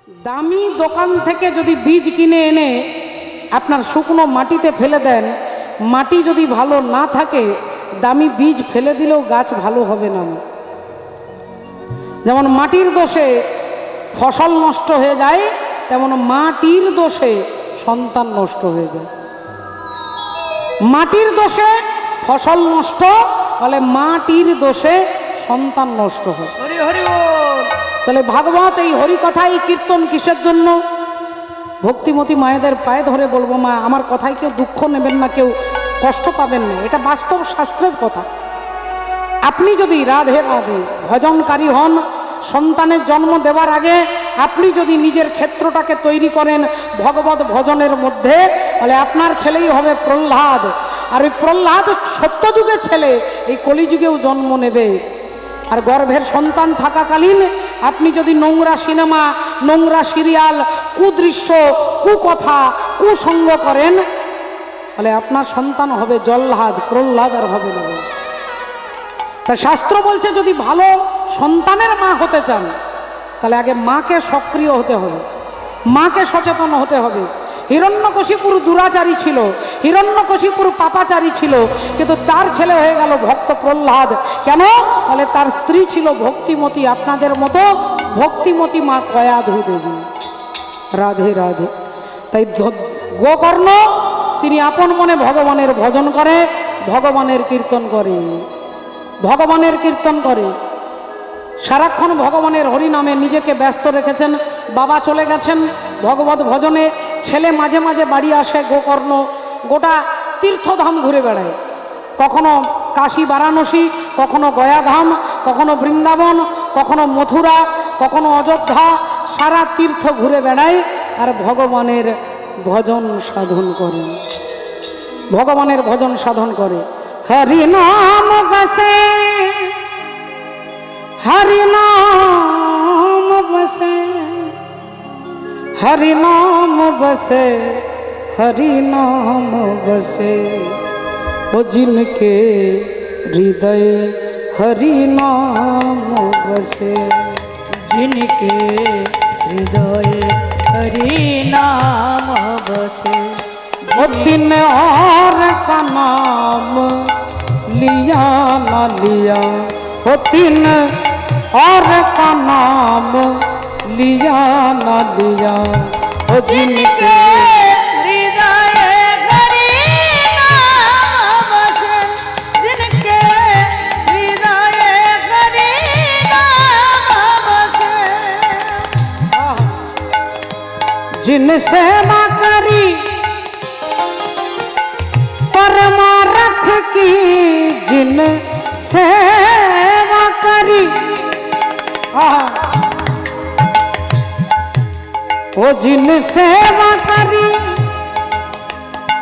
দামি দোকান থেকে যদি বীজ কিনে এনে আপনার শুকনো মাটিতে ফেলে দেন, মাটি যদি ভালো না থাকে দামি বীজ ফেলে দিলেও গাছ ভালো হবে না। যেমন মাটির দোষে ফসল নষ্ট হয়ে যায়, তেমন মাটির দোষে সন্তান নষ্ট হয়ে যায়। মাটির দোষে ফসল নষ্ট বলে, মাটির দোষে সন্তান নষ্ট হয়। হরি হরি বল। তাহলে ভাগবত এই হরিকথা এই কীর্তন কিসের জন্য? ভক্তিমতী মায়েদের পায়ে ধরে বলবো, মা আমার কথায় কেউ দুঃখ নেবেন না, কেউ কষ্ট পাবেন না, এটা বাস্তব শাস্ত্রের কথা। আপনি যদি রাধে রাধে ভজনকারী হন, সন্তানের জন্ম দেওয়ার আগে আপনি যদি নিজের ক্ষেত্রটাকে তৈরি করেন ভগবত ভজনের মধ্যে, তাহলে আপনার ছেলেই হবে প্রহ্লাদ। আর ওই প্রহ্লাদ সত্যযুগের ছেলে এই কলিযুগেও জন্ম নেবে। আর গর্ভের সন্তান থাকাকালীন আপনি যদি নোংরা সিনেমা, নোংরা সিরিয়াল, কুদৃশ্য, কুকথা, কুসঙ্গ করেন, তাহলে আপনার সন্তান হবে জল্লাদ, প্রহ্লাদ আর হবে না। তা শাস্ত্র বলছে যদি ভালো সন্তানের মা হতে চান, তাহলে আগে মাকে সক্রিয় হতে হবে, মাকে সচেতন হতে হবে। হিরণ্যকশিপুর দুরাচারী ছিল, হিরণ্যকশিপুর পাপাচারী ছিল, কিন্তু তার ছেলে হয়ে গেল ভক্ত প্রহ্লাদ। কেন? বলে তার স্ত্রী ছিল ভক্তিমতী, আপনাদের মতো ভক্তিমতী মা কয়াধু দেবী। রাধে রাধে। তাই গোকর্ণ তিনি আপন মনে ভগবানের ভজন করে, ভগবানের কীর্তন করে, ভগবানের কীর্তন করে, সারাক্ষণ ভগবানের হরিনামে নিজেকে ব্যস্ত রেখেছেন। বাবা চলে গেছেন ভগবত ভজনে, ছেলে মাঝে মাঝে বাড়ি আসে। গোকর্ণ গোটা তীর্থধাম ঘুরে বেড়ায়, কখনো কাশী বারাণসী, কখনো গয়াধাম, কখনো বৃন্দাবন, কখনো মথুরা, কখনো অযোধ্যা, সারা তীর্থ ঘুরে বেড়ায় আর ভগবানের ভজন সাধন করে, ভগবানের ভজন সাধন করে। হরি নাম বসে, হরি নাম বসে, হরি নাম বসে, हरि नाम बसे, वो जिनके हृदय हरि नाम बसे, जिनके हृदय हरि नाम बसे। वो दिन और का नाम लिया न लिया, वो दिन और का नाम लिया न लिया, वो जिनके जिन सेवा करी परमारथ की, जिन सेवा करी, वो जिन सेवा करी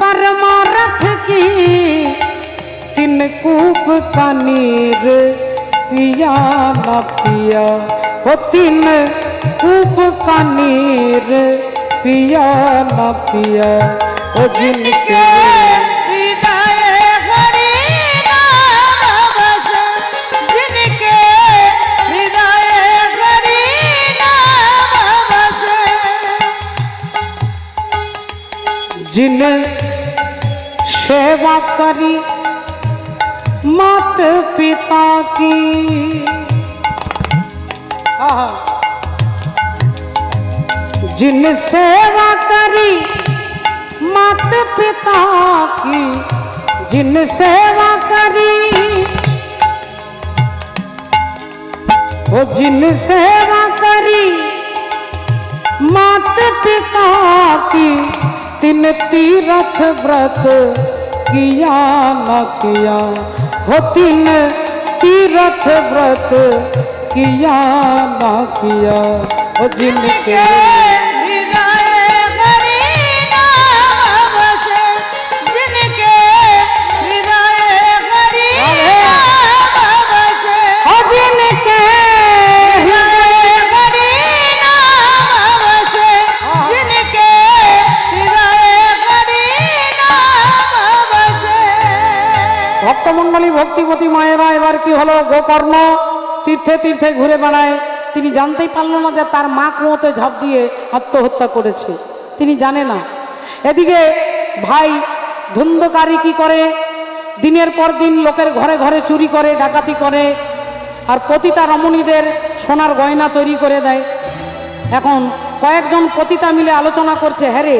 परमारथ की, तिन कूप का नीर पिया न पिया, वो तिन कूप का नीर पिया न पिया, ओ जिनके हृदय हरि नाम बसे, जिनके हृदय हरि नाम बसे। जिन सेवा करी मात पिता की, जिन सेवा करी मात पिता की, जिन सेवा करी, वो जिन सेवा करी मात पिता की, तिन तीरथ व्रत किया न किया, हो तिन तीरथ व्रत किया न किया, वो जिनके ভক্তমণ্ডলী ভক্তিপতি মায়েরা। এবার কি হলো, গোকর্ণ তীর্থে তীর্থে ঘুরে বেড়ায়, তিনি জানতেই পারল না যে তার মা কুয়োতে ঝাঁপ দিয়ে আত্মহত্যা করেছে, তিনি জানে না। এদিকে ভাই ধুন্ধকারী কি করে, দিনের পর দিন লোকের ঘরে ঘরে চুরি করে, ডাকাতি করে, আর পতিতা রমণীদের সোনার গয়না তৈরি করে দেয়। এখন কয়েকজন পতিতা মিলে আলোচনা করছে, হ্যাঁ রে,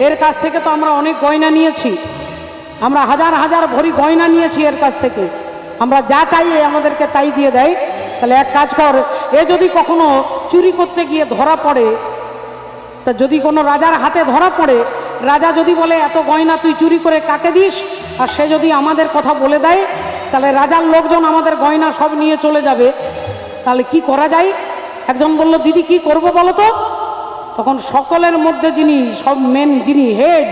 এর কাছ থেকে তো আমরা অনেক গয়না নিয়েছি, আমরা হাজার হাজার ভরি গয়না নিয়েছি এর কাছ থেকে, আমরা যা চাই আমাদেরকে তাই দিয়ে দেয়। তাহলে এক কাজ কর, এ যদি কখনো চুরি করতে গিয়ে ধরা পড়ে, তা যদি কোনো রাজার হাতে ধরা পড়ে, রাজা যদি বলে এত গয়না তুই চুরি করে কাকে দিস, আর সে যদি আমাদের কথা বলে দেয়, তাহলে রাজার লোকজন আমাদের গয়না সব নিয়ে চলে যাবে, তাহলে কি করা যায়? একজন বলল, দিদি কি করব বলো তো? তখন সকলের মধ্যে যিনি সব মেন, যিনি হেড,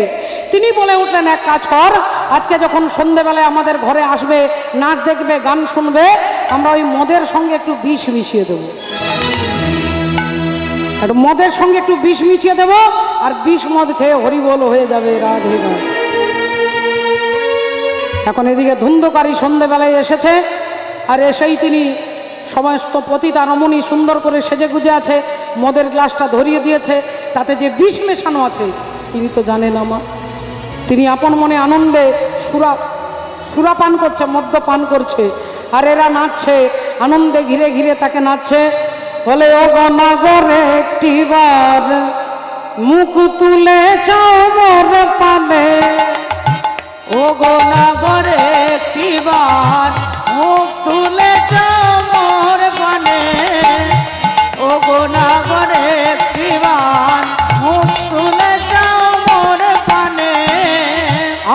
তিনি বলে উঠলেন, এক কাজ কর, আজকে যখন সন্ধেবেলায় আমাদের ঘরে আসবে, নাচ দেখবে, গান শুনবে, আমরা ওই মদের সঙ্গে একটু বিষ মিশিয়ে দেবো, একটু মদের সঙ্গে একটু বিষ মিশিয়ে দেবো, আর বিষ মদ খেয়ে হরিবোল হয়ে যাবে, রাধে রাধে। এখন এদিকে ধুন্ধকারী সন্ধেবেলায় এসেছে, আর এসেই তিনি সমস্ত পতিতা রমণী সুন্দর করে সেজে গুজে আছে, মদের গ্লাসটা ধরিয়ে দিয়েছে, তাতে যে বিষ মেশানো আছে তিনি তো জানেন না মা। তিনি আপন মনে আনন্দে সুরাপান করছে, মদ্যপান করছে, আর এরা নাচছে, আনন্দে ঘিরে ঘিরে তাকে নাচছে। বলে, ও গণগরে একটিবার মুখ তুলে চাও মোর পানে, ও গো নগরে একটিবার মুখ তুলে যাও মোর পানে, ও গো নগরে একটিবার মুখ তুলে যাও মোর পানে।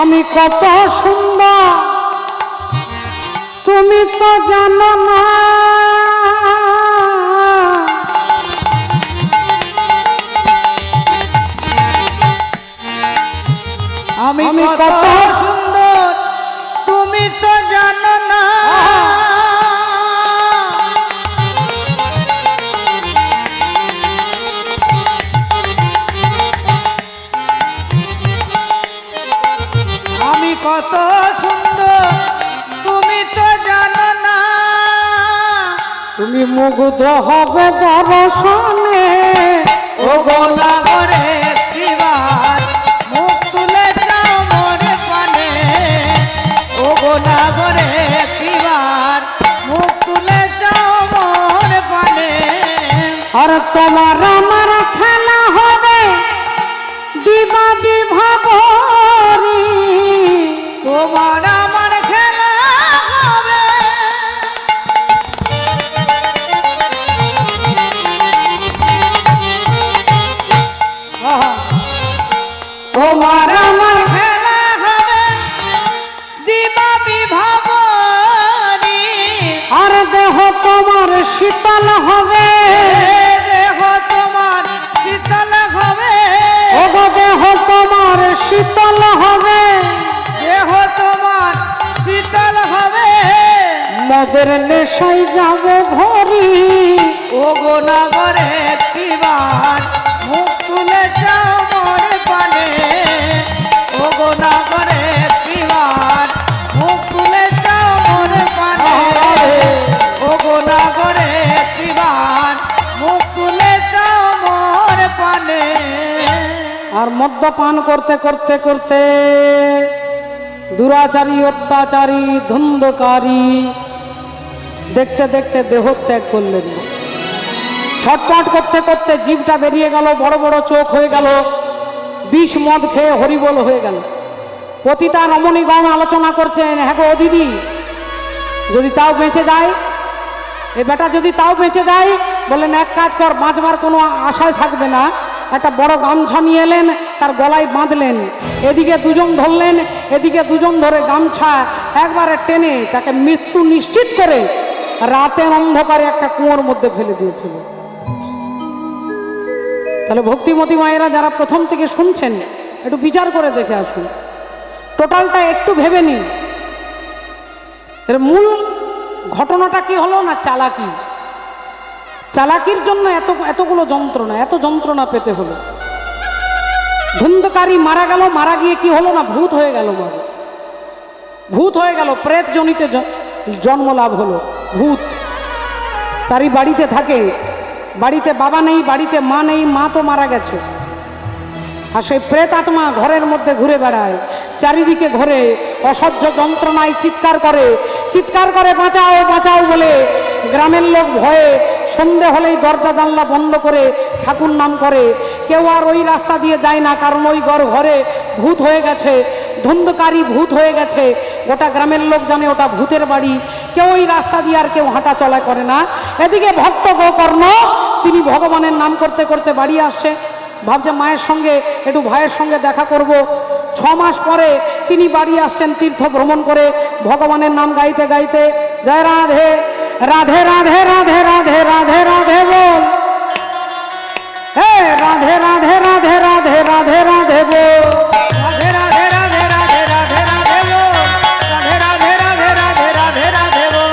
আমি কত সুন্দর তুমি তো জানো না, আমি কত সুন্দর তুমি তো জানো না, আমি কত সুন্দর তুমি তো জানো না, তুমি মুগ্ধ হবে দর্শনে, ও গো নগরে একটিবার মুখ তুলে যাও মোর পানে, ও গো নগরে একটিবার মুখ তুলে যাও মোর পানে। আর তোমার আমার খেলা হবে দিবা বিভাবরী, তোমার আমার খেলা হবে, তোমার আমার খেলা হবে দিবা বিভাবরী, আর দেহ তোমার শীতল হবে, দেহ তোমার শীতল হবে, ও গো দেহ তোমার শীতল হবে, দেহ তোমার শীতল হবে, মদের নেশায় যাবে ভরি, ও গো নগরে একটিবার মুখ তুলে যাও মোর পানে, ও গো নগরে একটিবার মুখ তুলে যাও মোর পানে, ও গো নগরে একটিবার মুখ তুলে যাও মোর পানে। আর মদ্যপান করতে করতে করতে দুরাচারী, অত্যাচারী, ধুন্ধকারী দেখতে দেখতে দেহত্যাগ করলেন। ছটপট করতে করতে জিভটা বেরিয়ে গেল, বড় বড় চোখ হয়ে গেল, বিষ মদ খেয়ে হরিবোল হয়ে গেল। পতিতা রমণীগণ আলোচনা করছেন, হ্যাঁ গো দিদি, যদি তাও বেঁচে যায়, এ বেটা যদি তাও বেঁচে যায়, বললেন এক কাজ কর, বাঁচবার কোনো আশায় থাকবে না, একটা বড় গামছা নিয়ে এলেন, তার গলায় বাঁধলেন, এদিকে দুজন ধরলেন, এদিকে দুজন ধরে গামছা একবারে টেনে তাকে মৃত্যু নিশ্চিত করে রাতের অন্ধকারে একটা কুয়োর মধ্যে ফেলে দিয়েছিল। তাহলে ভক্তিমতী মায়েরা যারা প্রথম থেকে শুনছেন, একটু বিচার করে দেখে আসুন, টোটালটা একটু ভেবে নিন, এর মূল ঘটনাটা কি হলো না চালাকি। চালাকির জন্য এতগুলো যন্ত্রণা, এত যন্ত্রণা পেতে হলো। ধুন্ধকারী মারা গেল, মারা গিয়ে কি হলো না ভূত হয়ে গেল, ভূত হয়ে গেল, প্রেত জনিতে জন্ম লাভ হলো। ভূত তারই বাড়িতে থাকে, বাড়িতে বাবা নেই, বাড়িতে মা নেই, মা তো মারা গেছে। আর সেই প্রেত আত্মা ঘরের মধ্যে ঘুরে বেড়ায়, চারিদিকে ঘোরে, অসহ্য যন্ত্রণায় চিৎকার করে বাঁচাও বাঁচাও বলে। গ্রামের লোক ভয়ে সন্ধে হলেই দরজা জানলা বন্ধ করে ঠাকুর নাম করে। কেউ আর ওই রাস্তা দিয়ে যায় না, কারণ ওই ঘরে ভূত হয়ে গেছে, ধন্ধকারী ভূত হয়ে গেছে। গোটা গ্রামের লোক জানে ওটা ভূতের বাড়ি। কেউ ওই রাস্তা দিয়ে আর কেউ হাঁটা চলা করে না। এদিকে ভক্ত গোকর্ণ তিনি ভগবানের নাম করতে করতে বাড়ি আসছে, ভাবছে মায়ের সঙ্গে একটু ভাইয়ের সঙ্গে দেখা করব। 6 মাস পরে তিনি বাড়ি আসছেন তীর্থ ভ্রমণ করে, ভগবানের নাম গাইতে গাইতে। জয় রাধে রাধে রাধে রাধে রাধে রাধে রাধে বল, হে রাধে রাধে রাধে রাধে রাধে রাধে বল, রাধে রাধে রাধে রাধে রাধে রাধে বল, রাধে রাধে রাধে রাধে রাধে রাধে বল।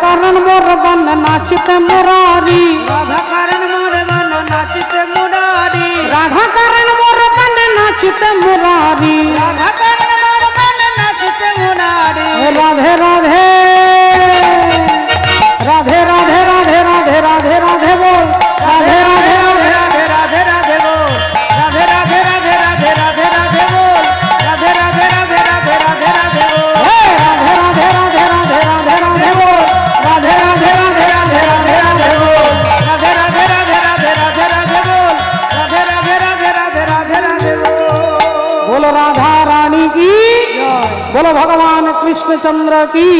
কারণ মোর বন নাচিতে মুরারি, রাধা কারণ মোর মন নাচিতে মুরারি, রাধা কারণ মোর বন নাচিতে মুরারি, রাধা কারণ মোর মন নাচিতে মুরারি। রাধে রাধে রাধে রাধে রাধে রাধে রাধে রাধে বল, রাধে রাধে রাধে রাধে রাধে বল, রাধে রাধে রাধে রাধে রাধে রাধে বল, রাধে রাধে রাধে রাধে রাধে রাধে বল, হে রাধে রাধে রাধে রাধে রাধে রাধে বল, রাধে রাধে রাধে রাধে রাধে রাধে বল, রাধে রাধে রাধে রাধে রাধে রাধে বল, রাধে রাধে রাধে রাধে রাধে রাধে বল। बोलो राधा रानी की, बोलो भगवान कृष्णचंद्र की,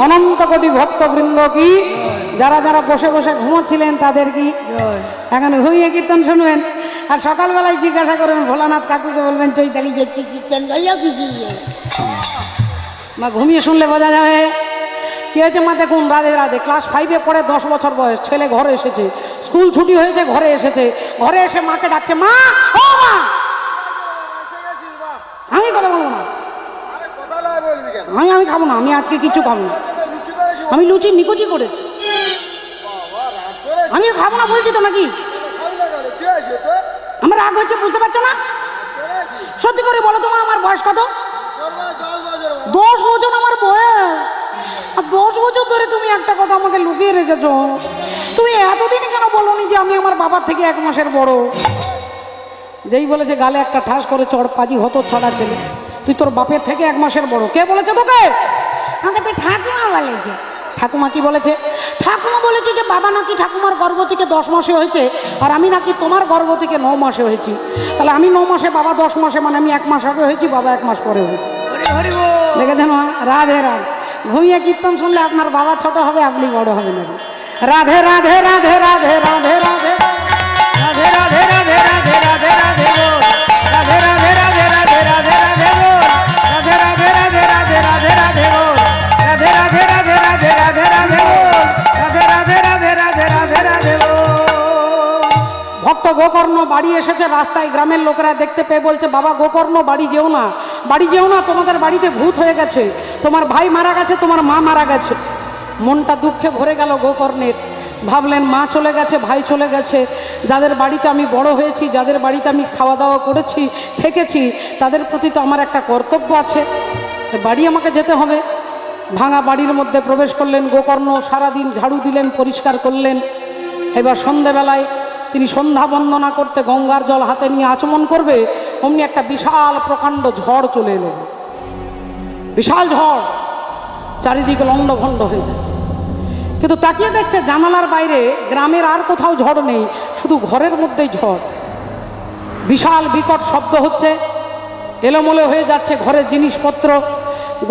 অনন্ত কোটি ভক্তবৃন্দ কি। যারা যারা বসে বসে ঘুমোচ্ছিলেন তাদের কি, এখন ঘুমিয়ে কীর্তন শুনবেন। আর সকালবেলায় জিজ্ঞাসা করবেন ভোলানাথ কাকুকে, বলবেন চৈতালি যে কি কীর্তন করলো কি কি। মা ঘুমিয়ে শুনলে বোঝা যাবে কি হয়েছে। মা দেখুন রাধে রাধে, ক্লাস 5-এ পড়ে, 10 বছর বয়স, ছেলে ঘরে এসেছে, স্কুল ছুটি হয়েছে, ঘরে এসেছে, ঘরে এসে মাকে ডাকছে, মা ও মা। আমি কথা বলবো না, আমি খাবো না, আমি আজকে কিছু খাবো না, আমি লুচি নিকুচি করেছি, আমি খাবো না বলছি তো নাকি। আমার রাগ হচ্ছে বুঝতে পারছো না? সত্যি করে বলো তোমার আমার বয়স কত? 10 বছর আমার বয়স। আর 10 বছর ধরে তুমি একটা কথা আমাকে লুকিয়ে রেখেছো। তুমি এতদিন কেন বলোনি যে আমি আমার বাবার থেকে 1 মাসের বড়? যেই বলেছে গালে একটা ঠাস করে চড়, পাজি হতো ছড়া ছেলে, তুই তোর বাপের থেকে 1 মাসের বড়। কে বলেছে তোকে? আমাকে তো ঠাকুমা বলেছে। ঠাকুমা কি বলেছে? ঠাকুমা বলেছে যে বাবা নাকি ঠাকুমার গর্ভ থেকে 10 মাসে হয়েছে, আর আমি নাকি তোমার গর্ভ থেকে 9 মাসে হয়েছি। তাহলে আমি 9 মাসে, বাবা 10 মাসে, মানে আমি 1 মাস আগে হয়েছি, বাবা 1 মাস পরে হয়েছে। দেখেছেন রাধে রাধে। ঘুমিয়ে কীর্তন শুনলে আপনার বাবা ছোট হবে, আপনি বড় হবে না। রাধে রাধে রাধে রাধে রাধে রাধে রাধে রাধে রাধে রাধে রাধে রাধে বল, রাধে রাধে রাধে রাধে রাধে রাধে বল, রাধে রাধে রাধে রাধে রাধে রাধে বল, রাধে রাধে রাধে রাধে রাধে রাধে বল, রাধে রাধে রাধে রাধে রাধে রাধে বল। ভক্ত গোকর্ণ বাড়ি এসেছে, রাস্তায় গ্রামের লোকেরা দেখতে পেয়ে বলছে, বাবা গোকর্ণ বাড়ি যেও না, বাড়ি যেও না, তোমাদের বাড়িতে ভূত হয়ে গেছে, তোমার ভাই মারা গেছে, তোমার মা মারা গেছে। মনটা দুঃখে ভরে গেল গোকর্ণের। ভাবলেন মা চলে গেছে, ভাই চলে গেছে, যাদের বাড়িতে আমি বড় হয়েছি, যাদের বাড়িতে আমি খাওয়া দাওয়া করেছি, থেকেছি, তাদের প্রতি তো আমার একটা কর্তব্য আছে, বাড়ি আমাকে যেতে হবে। ভাঙা বাড়ির মধ্যে প্রবেশ করলেন গোকর্ণ, সারাদিন ঝাড়ু দিলেন, পরিষ্কার করলেন। এবার সন্ধেবেলায় তিনি সন্ধ্যা বন্দনা করতে গঙ্গার জল হাতে নিয়ে আচমন করবে, অমনি একটা বিশাল প্রকাণ্ড ঝড় চলে এলো। বিশাল ঝড়, চারিদিকে লণ্ডভণ্ড হয়ে যাচ্ছে। কিন্তু তাকিয়ে দেখছে জানালার বাইরে গ্রামের আর কোথাও ঝড় নেই, শুধু ঘরের মধ্যেই ঝড়। বিশাল বিকট শব্দ হচ্ছে, এলোমেলো হয়ে যাচ্ছে ঘরের জিনিসপত্র।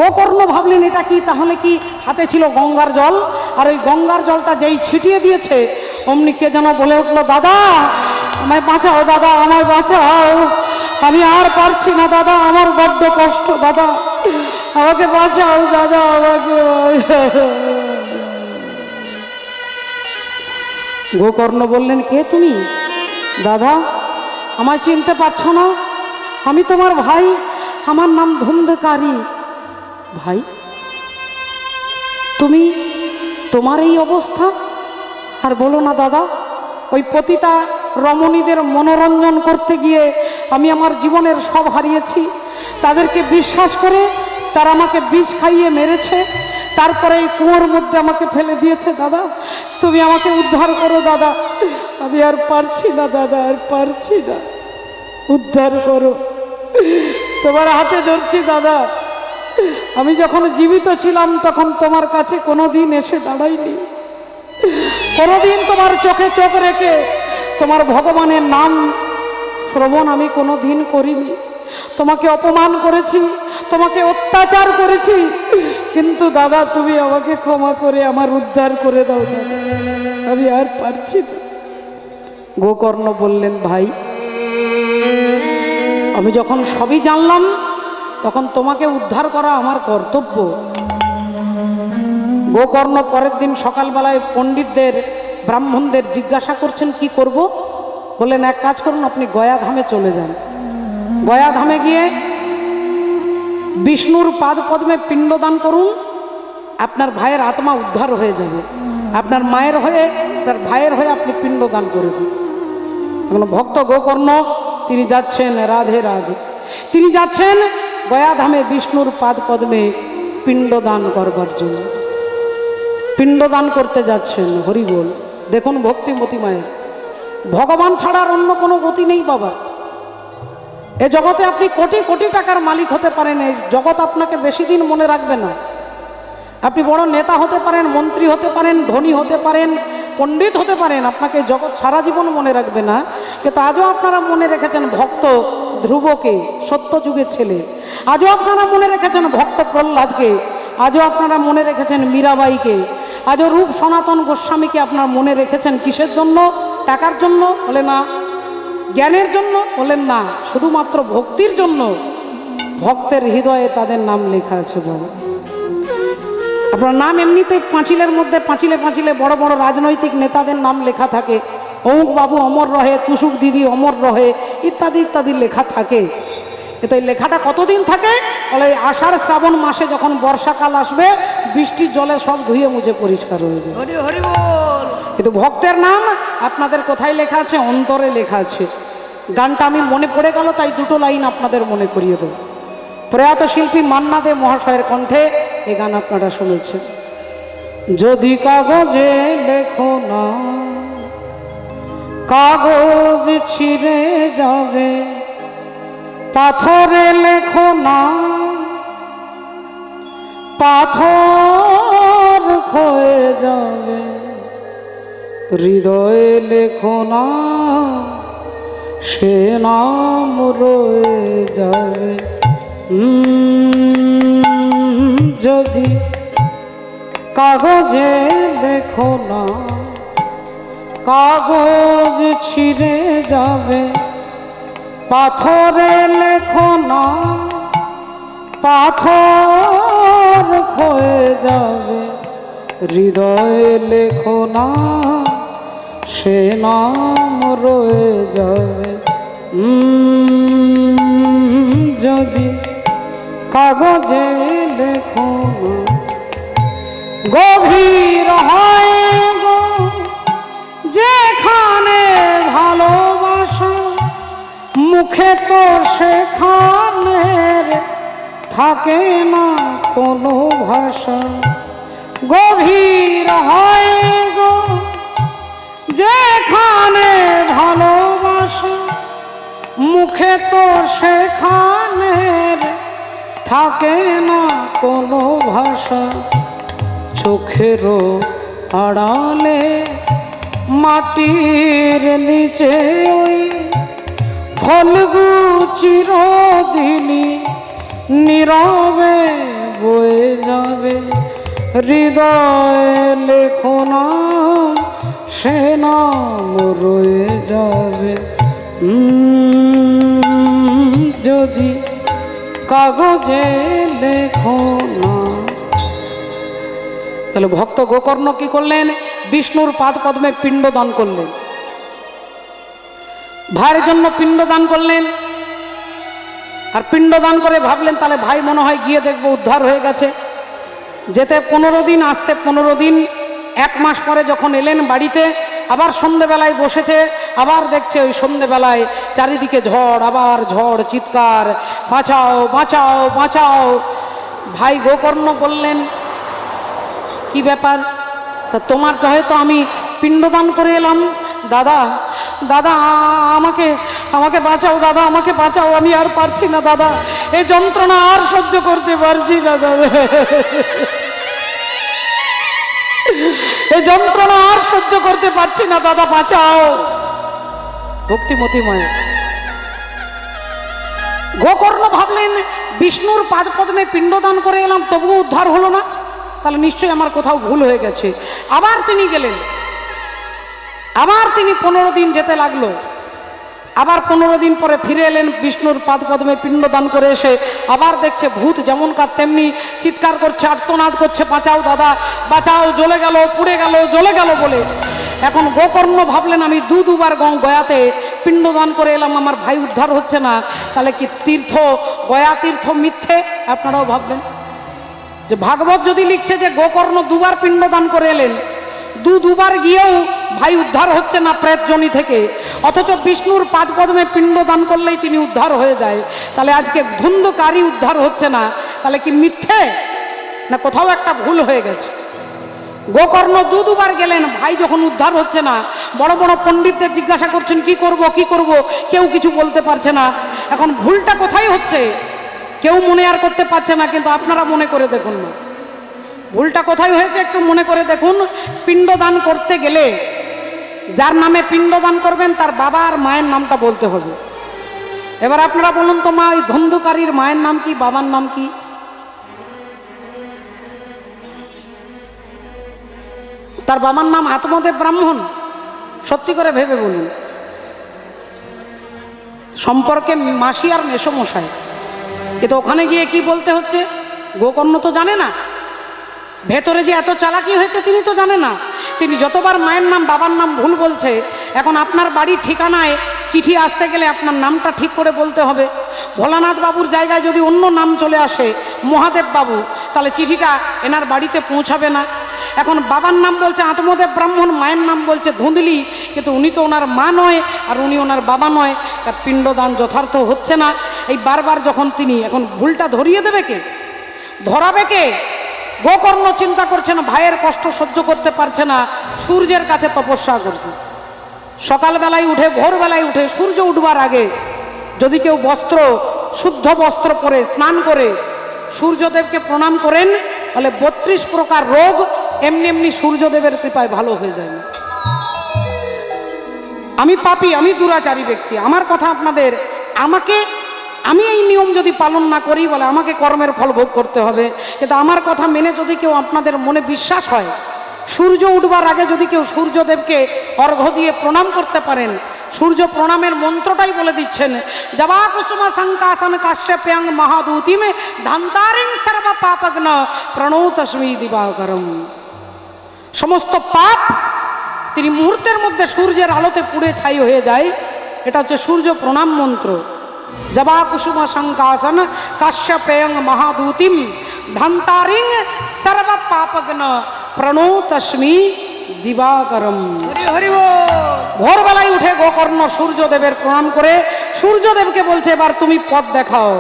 গোকর্ণ ভাবলেন এটা কি, তাহলে কি হাতে ছিল গঙ্গার জল, আর ওই গঙ্গার জলটা যেই ছিটিয়ে দিয়েছে অমনি কে যেন বলে উঠলো, দাদা আমায় বাঁচাও, দাদা আমায় বাঁচাও, আমি আর পারছি না দাদা, আমার বড্ড কষ্ট, দাদা আমাকে বাঁচাও, দাদা আমাকে বাঁচাও। গোকর্ণ বললেন, কে তুমি? দাদা আমায় চিনতে পারছো না? আমি তোমার ভাই, আমার নাম ধুন্ধকারী। ভাই, তুমি তোমার এই অবস্থা? আর বলো না দাদা, ওই পতিতা রমণীদের মনোরঞ্জন করতে গিয়ে আমি আমার জীবনের সব হারিয়েছি। তাদেরকে বিশ্বাস করে তারা আমাকে বিষ খাইয়ে মেরেছে, তারপরে এই কুয়োর মধ্যে আমাকে ফেলে দিয়েছে। দাদা, তুমি আমাকে উদ্ধার করো দাদা, আমি আর পারছি না দাদা, আর পারছি না, উদ্ধার করো, তোমার হাতে ধরছি দাদা। আমি যখন জীবিত ছিলাম তখন তোমার কাছে কোনোদিন এসে দাঁড়াইনি, কোনোদিন তোমার চোখে চোখ রেখে তোমার ভগবানের নাম শ্রবণ আমি কোনোদিন করিনি। তোমাকে অপমান করেছি, তোমাকে অত্যাচার করেছি, কিন্তু দাদা তুমি আমাকে ক্ষমা করে আমার উদ্ধার করে দাও দাদা, আমি আর পারছি না। গোকর্ণ বললেন, ভাই, আমি যখন সবই জানলাম তখন তোমাকে উদ্ধার করা আমার কর্তব্য। গোকর্ণ পরের দিন সকালবেলায় পণ্ডিতদের ব্রাহ্মণদের জিজ্ঞাসা করছেন কি করব। বললেন, এক কাজ করুন, আপনি গয়াধামে চলে যান। গয়াধামে গিয়ে বিষ্ণুর পাদ পদ্মে পিণ্ডদান করুন, আপনার ভাইয়ের আত্মা উদ্ধার হয়ে যাবে। আপনার মায়ের হয়ে, আপনার ভাইয়ের হয়ে আপনি পিণ্ডদান করবেন। এখন ভক্ত গোকর্ণ তিনি যাচ্ছেন, রাধে রাধে, তিনি যাচ্ছেন গয়াধামে বিষ্ণুর পাদ পদ্মে পিণ্ডদান করবার জন্য। পিণ্ডদান করতে যাচ্ছেন, হরি বল। দেখুন ভক্তিমতী মায়ের, ভগবান ছাড়ার অন্য কোনো গতি নেই বাবা। এ জগতে আপনি কোটি কোটি টাকার মালিক হতে পারেন, এই জগৎ আপনাকে বেশি দিন মনে রাখবে না। আপনি বড় নেতা হতে পারেন, মন্ত্রী হতে পারেন, ধনী হতে পারেন, পণ্ডিত হতে পারেন, আপনাকে জগৎ সারা জীবন মনে রাখবে না। কিন্তু আজও আপনারা মনে রেখেছেন ভক্ত ধ্রুবকে, সত্যযুগের ছেলে। আজও আপনারা মনে রেখেছেন ভক্ত প্রহ্লাদকে, আজও আপনারা মনে রেখেছেন মীরাবাইকে, আজও রূপ সনাতন গোস্বামীকে আপনারা মনে রেখেছেন। কিসের জন্য? টাকার জন্য? বলে না। জ্ঞানের জন্য? বলেন না। শুধুমাত্র ভক্তির জন্য। ভক্তের হৃদয়ে তাদের নাম লেখা আছে বাবা। আপনার নাম এমনিতে পাঁচিলের মধ্যে পাঁচিলে পাঁচিলে বড় বড় রাজনৈতিক নেতাদের নাম লেখা থাকে, অমুক বাবু অমর রহে, তুসুক দিদি অমর রহে, ইত্যাদি ইত্যাদি লেখা থাকে। কিন্তু এই লেখাটা কতদিন থাকে? বলে আষাঢ় শ্রাবণ মাসে যখন বর্ষাকাল আসবে, বৃষ্টির জলে সব ধুয়ে মুছে পরিষ্কার হয়ে যায়। হরি হরি বল। কিন্তু ভক্তের নাম আপনাদের কোথায় লেখা আছে? অন্তরে লেখা আছে। গানটা আমি মনে পড়ে গেল, তাই দুটো লাইন আপনাদের মনে করিয়ে দেব। প্রয়াত শিল্পী মান্না দে মহাশয়ের কণ্ঠে এই গান আপনারা শুনেছেন। যদি কাগজে লেখো না, কাগজ ছিঁড়ে যাবে, পাথরে লেখো না, পাথর ক্ষয়ে যাবে, হৃদয়ে লেখো না, সে নাম রয়ে যাবে। যদি কাগজে লেখো না, কাগজ ছিঁড়ে যাবে, পাথরে লেখো না, পাথর ক্ষয়ে যাবে, হৃদয়ে লেখো না, সে নাম রয়ে যাবে। যদি কাগজে লেখো না, গভীর হয় গো যেখানে ভালোবাসা, মুখে তো সেখানে থাকে না কোনো ভাষা। গভীর হয় গো যেখানে ভালোবাসা, মুখে তো সেখানে থাকে না কোনো ভাষা। চোখেরও আড়ালে মাটির নিচে ওই ফলগু চিরদিনই নীরবে বয়ে যাবে, হৃদয়ে লেখো না, সে নাম রয়ে যাবে। যদি কাগজে লেখো না। তাহলে ভক্ত গোকর্ণ কি করলেন? বিষ্ণুর পাদ পদ্মে পিণ্ডদান করলেন, ভাইয়ের জন্য পিণ্ডদান করলেন। আর পিণ্ডদান করে ভাবলেন তাহলে ভাই মনে হয় গিয়ে দেখবো উদ্ধার হয়ে গেছে। যেতে 15 দিন, আসতে 15 দিন। 1 মাস পরে যখন এলেন বাড়িতে, আবার সন্ধেবেলায় বসেছে, আবার দেখছে ওই সন্ধেবেলায় চারিদিকে ঝড়, আবার ঝড়, চিৎকার, বাঁচাও বাঁচাও বাঁচাও। ভাই গোকর্ণ বললেন কি ব্যাপার? তা তোমারটা হয়তো আমি পিণ্ডদান করে এলাম। দাদা দাদা আমাকে আমাকে বাঁচাও দাদা, আমাকে বাঁচাও, আমি আর পারছি না দাদা, এই যন্ত্রণা আর সহ্য করতে পারছি না দাদা, এই যন্ত্রণা আর সহ্য করতে পারছি না দাদা, বাঁচাও। ভক্তিমতী মায়ের গোকর্ণ ভাবলেন বিষ্ণুর পাদপদ্মে পিণ্ডদান করে এলাম, তবুও উদ্ধার হলো না, তাহলে নিশ্চয়ই আমার কোথাও ভুল হয়ে গেছে। আবার তিনি গেলেন, আবার তিনি 15 দিন যেতে লাগলো। আবার 15 দিন পরে ফিরে এলেন, বিষ্ণুর পাদপদ্মে পিণ্ডদান করে এসে আবার দেখছে ভূত যেমনকার তেমনি চিৎকার করছে, আর্তনাদ করছে, বাঁচাও দাদা বাঁচাও, জ্বলে গেল, পুড়ে গেল, জ্বলে গেল বলে। এখন গোকর্ণ ভাবলেন আমি দুবার গয়াতে পিণ্ডদান করে এলাম, আমার ভাই উদ্ধার হচ্ছে না, তাহলে কি তীর্থ, গয়া তীর্থ মিথ্যে? আপনারাও ভাববেন যে ভাগবত যদি লিখছে যে গোকর্ণ 2 বার পিণ্ডদান করে এলেন, দুবার গিয়েও ভাই উদ্ধার হচ্ছে না প্রেতজনি থেকে, অথচ বিষ্ণুর পাদপদ্মে পিণ্ডদান করলেই তিনি উদ্ধার হয়ে যায়, তাহলে আজকে ধুন্ধকারী উদ্ধার হচ্ছে না, তাহলে কি মিথ্যে না কোথাও একটা ভুল হয়ে গেছে? গোকর্ণ দুবার গেলেন, ভাই যখন উদ্ধার হচ্ছে না, বড় বড় পণ্ডিতদের জিজ্ঞাসা করছেন কি করব কি করব, কেউ কিছু বলতে পারছে না। এখন ভুলটা কোথায় হচ্ছে কেউ মনে আর করতে পারছে না, কিন্তু আপনারা মনে করে দেখুন না ভুলটা কোথায় হয়েছে, একটু মনে করে দেখুন। পিণ্ডদান করতে গেলে যার নামে পিণ্ডদান করবেন তার বাবা আর মায়ের নামটা বলতে হবে। এবার আপনারা বলুন তো মা, ওই ধন্ধুকারীর মায়ের নাম কি, বাবার নাম কি? তার বাবার নাম আত্মদেব ব্রাহ্মণ? সত্যি করে ভেবে বলুন। সম্পর্কে মাসি আর মেসমশাই, কিন্তু ওখানে গিয়ে কি বলতে হচ্ছে? গোকর্ণ তো জানে না, ভেতরে যে এত চালাকি হয়েছে তিনি তো জানে না। তিনি যতবার মায়ের নাম বাবার নাম ভুল বলছে, এখন আপনার বাড়ির ঠিকানায় চিঠি আসতে গেলে আপনার নামটা ঠিক করে বলতে হবে। ভোলানাথ বাবুর জায়গায় যদি অন্য নাম চলে আসে, মহাদেব বাবু, তাহলে চিঠিটা এনার বাড়িতে পৌঁছাবে না। এখন বাবার নাম বলছে আত্মদেব ব্রাহ্মণ, মায়ের নাম বলছে ধুঁধলি, কিন্তু উনি তো ওনার মা নয় আর উনি ওনার বাবা নয়, তার পিণ্ডদান যথার্থ হচ্ছে না। এই বারবার যখন তিনি, এখন ভুলটা ধরিয়ে দেবে কে, ধরাবে কে? গোকর্ণ চিন্তা করছেন, ভাইয়ের কষ্ট সহ্য করতে পারছে না, সূর্যের কাছে তপস্যা করছে। সকালবেলায় উঠে, ভোরবেলায় উঠে, সূর্য উঠবার আগে যদি কেউ বস্ত্র, শুদ্ধ বস্ত্র পরে স্নান করে সূর্যদেবকে প্রণাম করেন, তাহলে 32 প্রকার রোগ এমনি এমনি সূর্যদেবের কৃপায় ভালো হয়ে যায়। আমি পাপী, আমি দুরাচারী ব্যক্তি, আমার কথা আপনাদের, আমি এই নিয়ম যদি পালন না করি, বলে আমাকে কর্মের ফল ভোগ করতে হবে, কিন্তু আমার কথা মেনে যদি কেউ আপনাদের মনে বিশ্বাস হয়, সূর্য উঠবার আগে যদি কেউ সূর্যদেবকে অর্ঘ্য দিয়ে প্রণাম করতে পারেন, সূর্য প্রণামের মন্ত্রটাই বলে দিচ্ছেন, জবা কুসুম সংকাসন কাশ্যপ্যাং মহাদূতিমে ধান্তারিং সর্ব পাপগ্ন প্রণৌতস্মি দিবাকরম। সমস্ত পাপ তিনি মুহূর্তের মধ্যে সূর্যের আলোতে পুড়ে ছাই হয়ে যায়। এটা হচ্ছে সূর্য প্রণাম মন্ত্র। জবা কুসুম সংকাসন কাশ্যপ্যাং মহাদূতিম ধান্তারিং সর্ব পাপগ্ন প্রণৌতস্মি দিবাকরম। ভোরবেলায় উঠে গোকর্ণ সূর্যদেবের প্রণাম করে সূর্যদেবকে বলছে, এবার তুমি পথ দেখাও,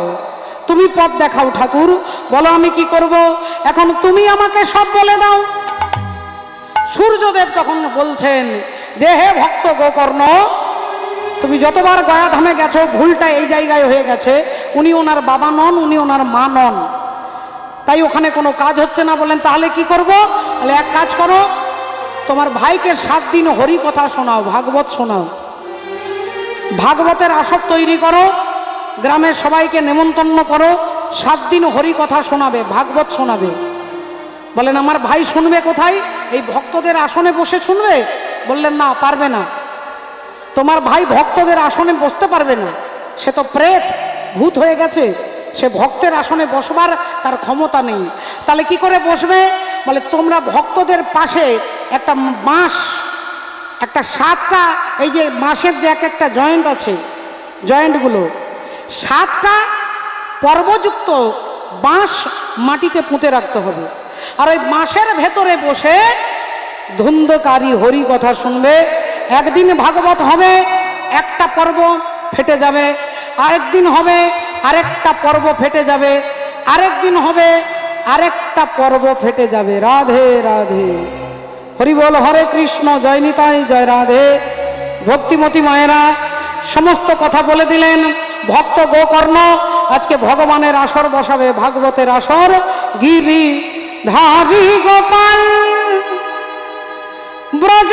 তুমি পথ দেখাও ঠাকুর, বলো আমি কি করব, এখন তুমি আমাকে সব বলে দাও। সূর্যদেব তখন বলছেন যে হে ভক্ত গোকর্ণ, তুমি যতবার গয়াধামে গেছো ভুলটা এই জায়গায় হয়ে গেছে, উনি ওনার বাবা নন, উনি ওনার মা নন, তাই ওখানে কোনো কাজ হচ্ছে না। বলেন তাহলে কি করব? তাহলে এক কাজ করো, তোমার ভাইকে 7 দিন হরি কথা শোনাও, ভাগবত শোনাও, ভাগবতের আসর তৈরি করো, গ্রামের সবাইকে নেমন্তন্ন করো, 7 দিন হরি কথা শোনাবে, ভাগবত শোনাবে। বলেন আমার ভাই শুনবে কোথায়? এই ভক্তদের আসনে বসে শুনবে? বললেন না, পারবে না, তোমার ভাই ভক্তদের আসনে বসতে পারবে না, সে তো প্রেত, ভূত হয়ে গেছে, সে ভক্তের আসনে বসবার তার ক্ষমতা নেই। তাহলে কি করে বসবে? বলে তোমরা ভক্তদের পাশে একটা বাঁশ, একটা 7টা, এই যে বাঁশের যে এক একটা জয়েন্ট আছে, জয়েন্টগুলো 7টা পর্বযুক্ত বাঁশ মাটিতে পুঁতে রাখতে হবে। আর ওই বাঁশের ভেতরে বসে ধুন্ধকারী হরি কথা শুনবে। একদিন ভাগবত হবে, একটা পর্ব ফেটে যাবে, আরেকদিন হবে আরেকটা পর্ব ফেটে যাবে, আরেকদিন হবে আরেকটা পর্ব ফেটে যাবে। রাধে রাধে, হরি বল, হরে কৃষ্ণ, জয় নিতাই, জয় রাধে। ভক্তিমতী মায়েরা সমস্ত কথা বলে দিলেন। ভক্ত গোকর্ণ আজকে ভগবানের আসর বসাবে, ভাগবতের আসর। গিরি ধারি গোপাল ব্রজ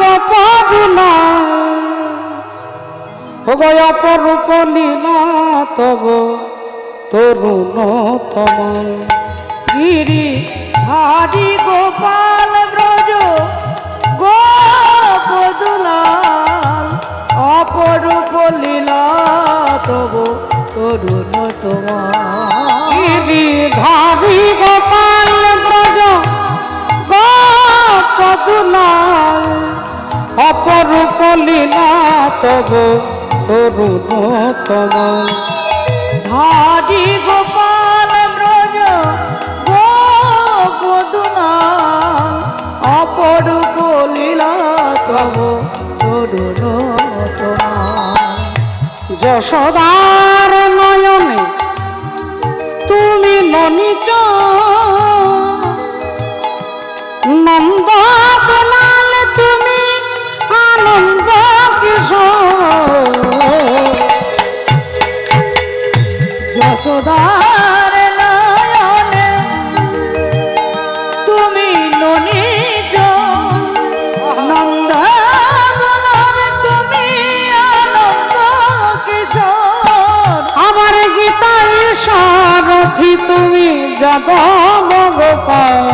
গোপনা গয় অপরূপ লীলা তব তরুণ তমল। গিরি হারি গোপাল ব্রজ গোপদুলাল অপরূপ লীলা তব তরুণ তোমার। গিরি ধারি গোপাল ব্রজ গোপদুলাল অপরূপ লীলা তব তরুণ তমল। হারি গোপাল ব্রজ গোপদুলাল অপরূপ লীলা তব তরুণ তোমার। যশোদার নয়নে তুমি ননিচ নন্দ দোলাল তুমি আনন্দ কিশোর। যশোদার নয়নে তুমি ননিজ নন্দ দোলাল তুমি আনন্দ কিশোর। আমার গীতার সারথি তুমি যাদব গোপাল।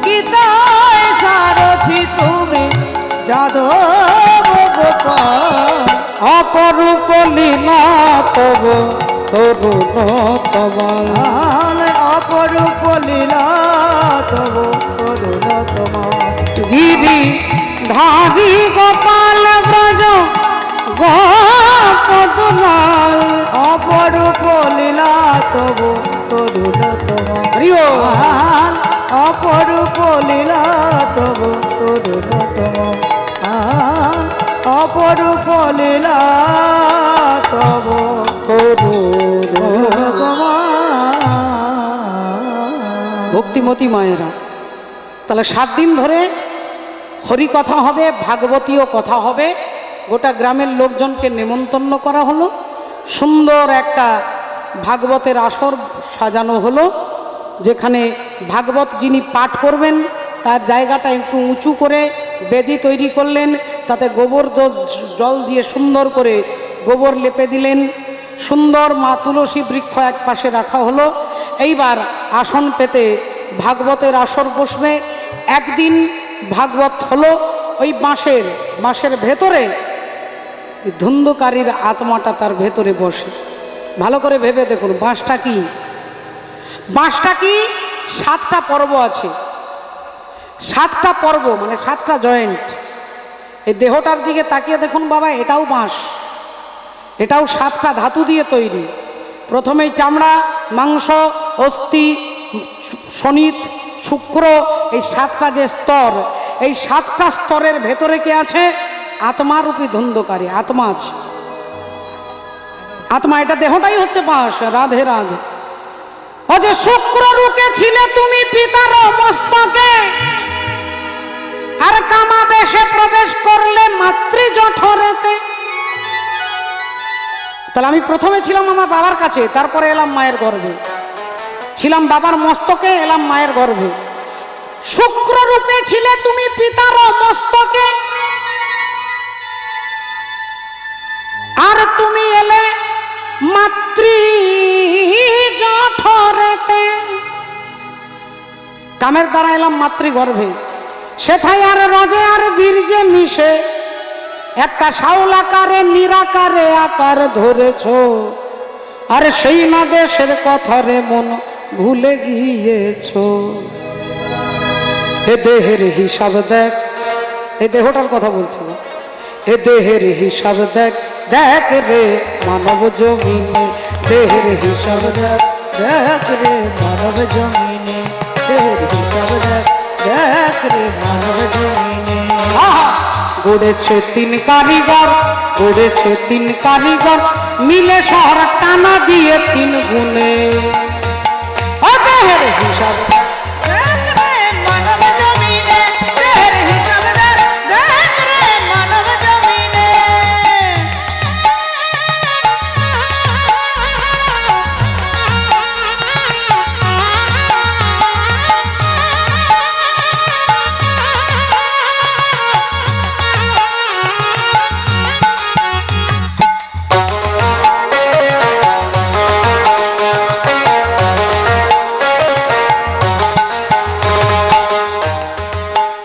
গীতায় সারথি তুমি যাদব গোপাল। অপরূপ লীলা তব তরুণ তমল। অপরূপ লীলা তব তরুণ তোমার। গিরি ধারি গোপাল ব্রজ গোপদুলাল অপরূপ লীলা তব তরুণ তোমার। অপরূপ লীলা তব তরুণ তোমার। অপরূপ লীলা তব তরুণ। তোমার। ভক্তিমতী মায়েরা, তাহলে 7 দিন ধরে হরি কথা হবে, ভাগবতীয় কথা হবে। গোটা গ্রামের লোকজনকে নেমন্তন্ন করা হলো, সুন্দর একটা ভাগবতের আসর সাজানো হলো, যেখানে ভাগবত যিনি পাঠ করবেন তার জায়গাটা একটু উঁচু করে বেদি তৈরি করলেন, তাতে গোবর জল দিয়ে সুন্দর করে গোবর লেপে দিলেন। সুন্দর মা তুলসী বৃক্ষ এক পাশে রাখা হলো। এইবার আসন পেতে ভাগবতের আসর বসবে। একদিন ভাগবত হলো, ওই বাঁশের ভেতরে ধুন্ধকারীর আত্মাটা তার ভেতরে বসে। ভালো করে ভেবে দেখুন বাঁশটা কি। বাঁশটা কি? 7টা পর্ব আছে। 7টা পর্ব মানে 7টা জয়েন্ট। এই দেহটার দিকে তাকিয়ে দেখুন বাবা, এটাও বাঁশ, এটাও 7টা ধাতু দিয়ে তৈরি। প্রথমেই চামড়া, মাংস, অস্থি, শনিত, শুক্র, এই 7টা যে স্তর, এই 7টা স্তরের ভেতরে কে আছে? আত্মারূপী ধুন্ধকারী আত্মা আছে। আত্মা, এটা দেহটাই হচ্ছে বাঁশ। রাধে রাধে। ও যে শুক্র রূপে ছিলে তুমি পিতার মস্তকে, আর কামাবেশে প্রবেশ করলে মাতৃ জঠরেতে। তাহলে আমি প্রথমে ছিলাম আমার বাবার কাছে, তারপরে এলাম মায়ের গর্ভে। ছিলাম বাবার মস্তকে, এলাম মায়ের গর্ভে। শুক্র রূপে ছিলে তুমি পিতার মস্তকে, আর তুমি এলে মাতৃ জঠরেতে। কামের দ্বারা এলাম মাতৃগর্ভে। সেথায় আর রজে আর বীর্যে মিশে একটা শাউল আকারে নিরাকারে আকার ধরেছ। আর সেই না দেশের কথারে মন ভুলে গিয়েছ। এ দেহের হিসাব দেখ, এই দেহটার কথা বলছে, এ দেহের হিসাব দেখ, দেখ রে মানব জমিনে দেহের হিসাব দেখ দেখ রে মানব জমিনে, দেহের হিসাব দেখ দেখ রে মানব জমিনে। আহা! গড়েছে তিন কারিগর, গড়েছে তিন কারিগর, মিলে শহর টানা দিয়ে তিন গুণে। ও দেহের হিসাব দেখ রে মানব জমিনে, দেহের হিসাব দেখ দেখ রে মানব জমিনে।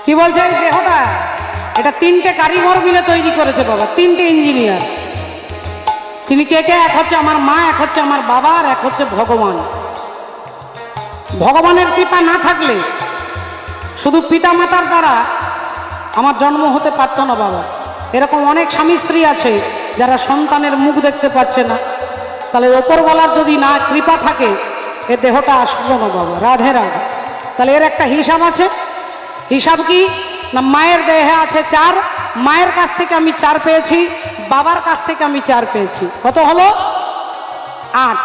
কি বলছে এই দেহটা? এটা তিনটে কারিগর মিলে তৈরি করেছে বাবা, তিনটে ইঞ্জিনিয়ার। তিনি কে কে? এক হচ্ছে আমার মা, এক হচ্ছে আমার বাবা, আর এক হচ্ছে ভগবান। ভগবানের কৃপা না থাকলে, শুধু পিতা মাতার দ্বারা আমার জন্ম হতে পারত না বাবা। এরকম অনেক স্বামী স্ত্রী আছে যারা সন্তানের মুখ দেখতে পাচ্ছে না। তাহলে ওপরওয়ালার যদি না কৃপা থাকে এ দেহটা আসবে না বাবা। রাধে রাধে। তাহলে এর একটা হিসাব আছে। হিসাব কি না? মায়ের দেহে আছে 4, মায়ের কাছ থেকে আমি 4 পেয়েছি, বাবার কাছ থেকে আমি 4 পেয়েছি। কত হলো? 8।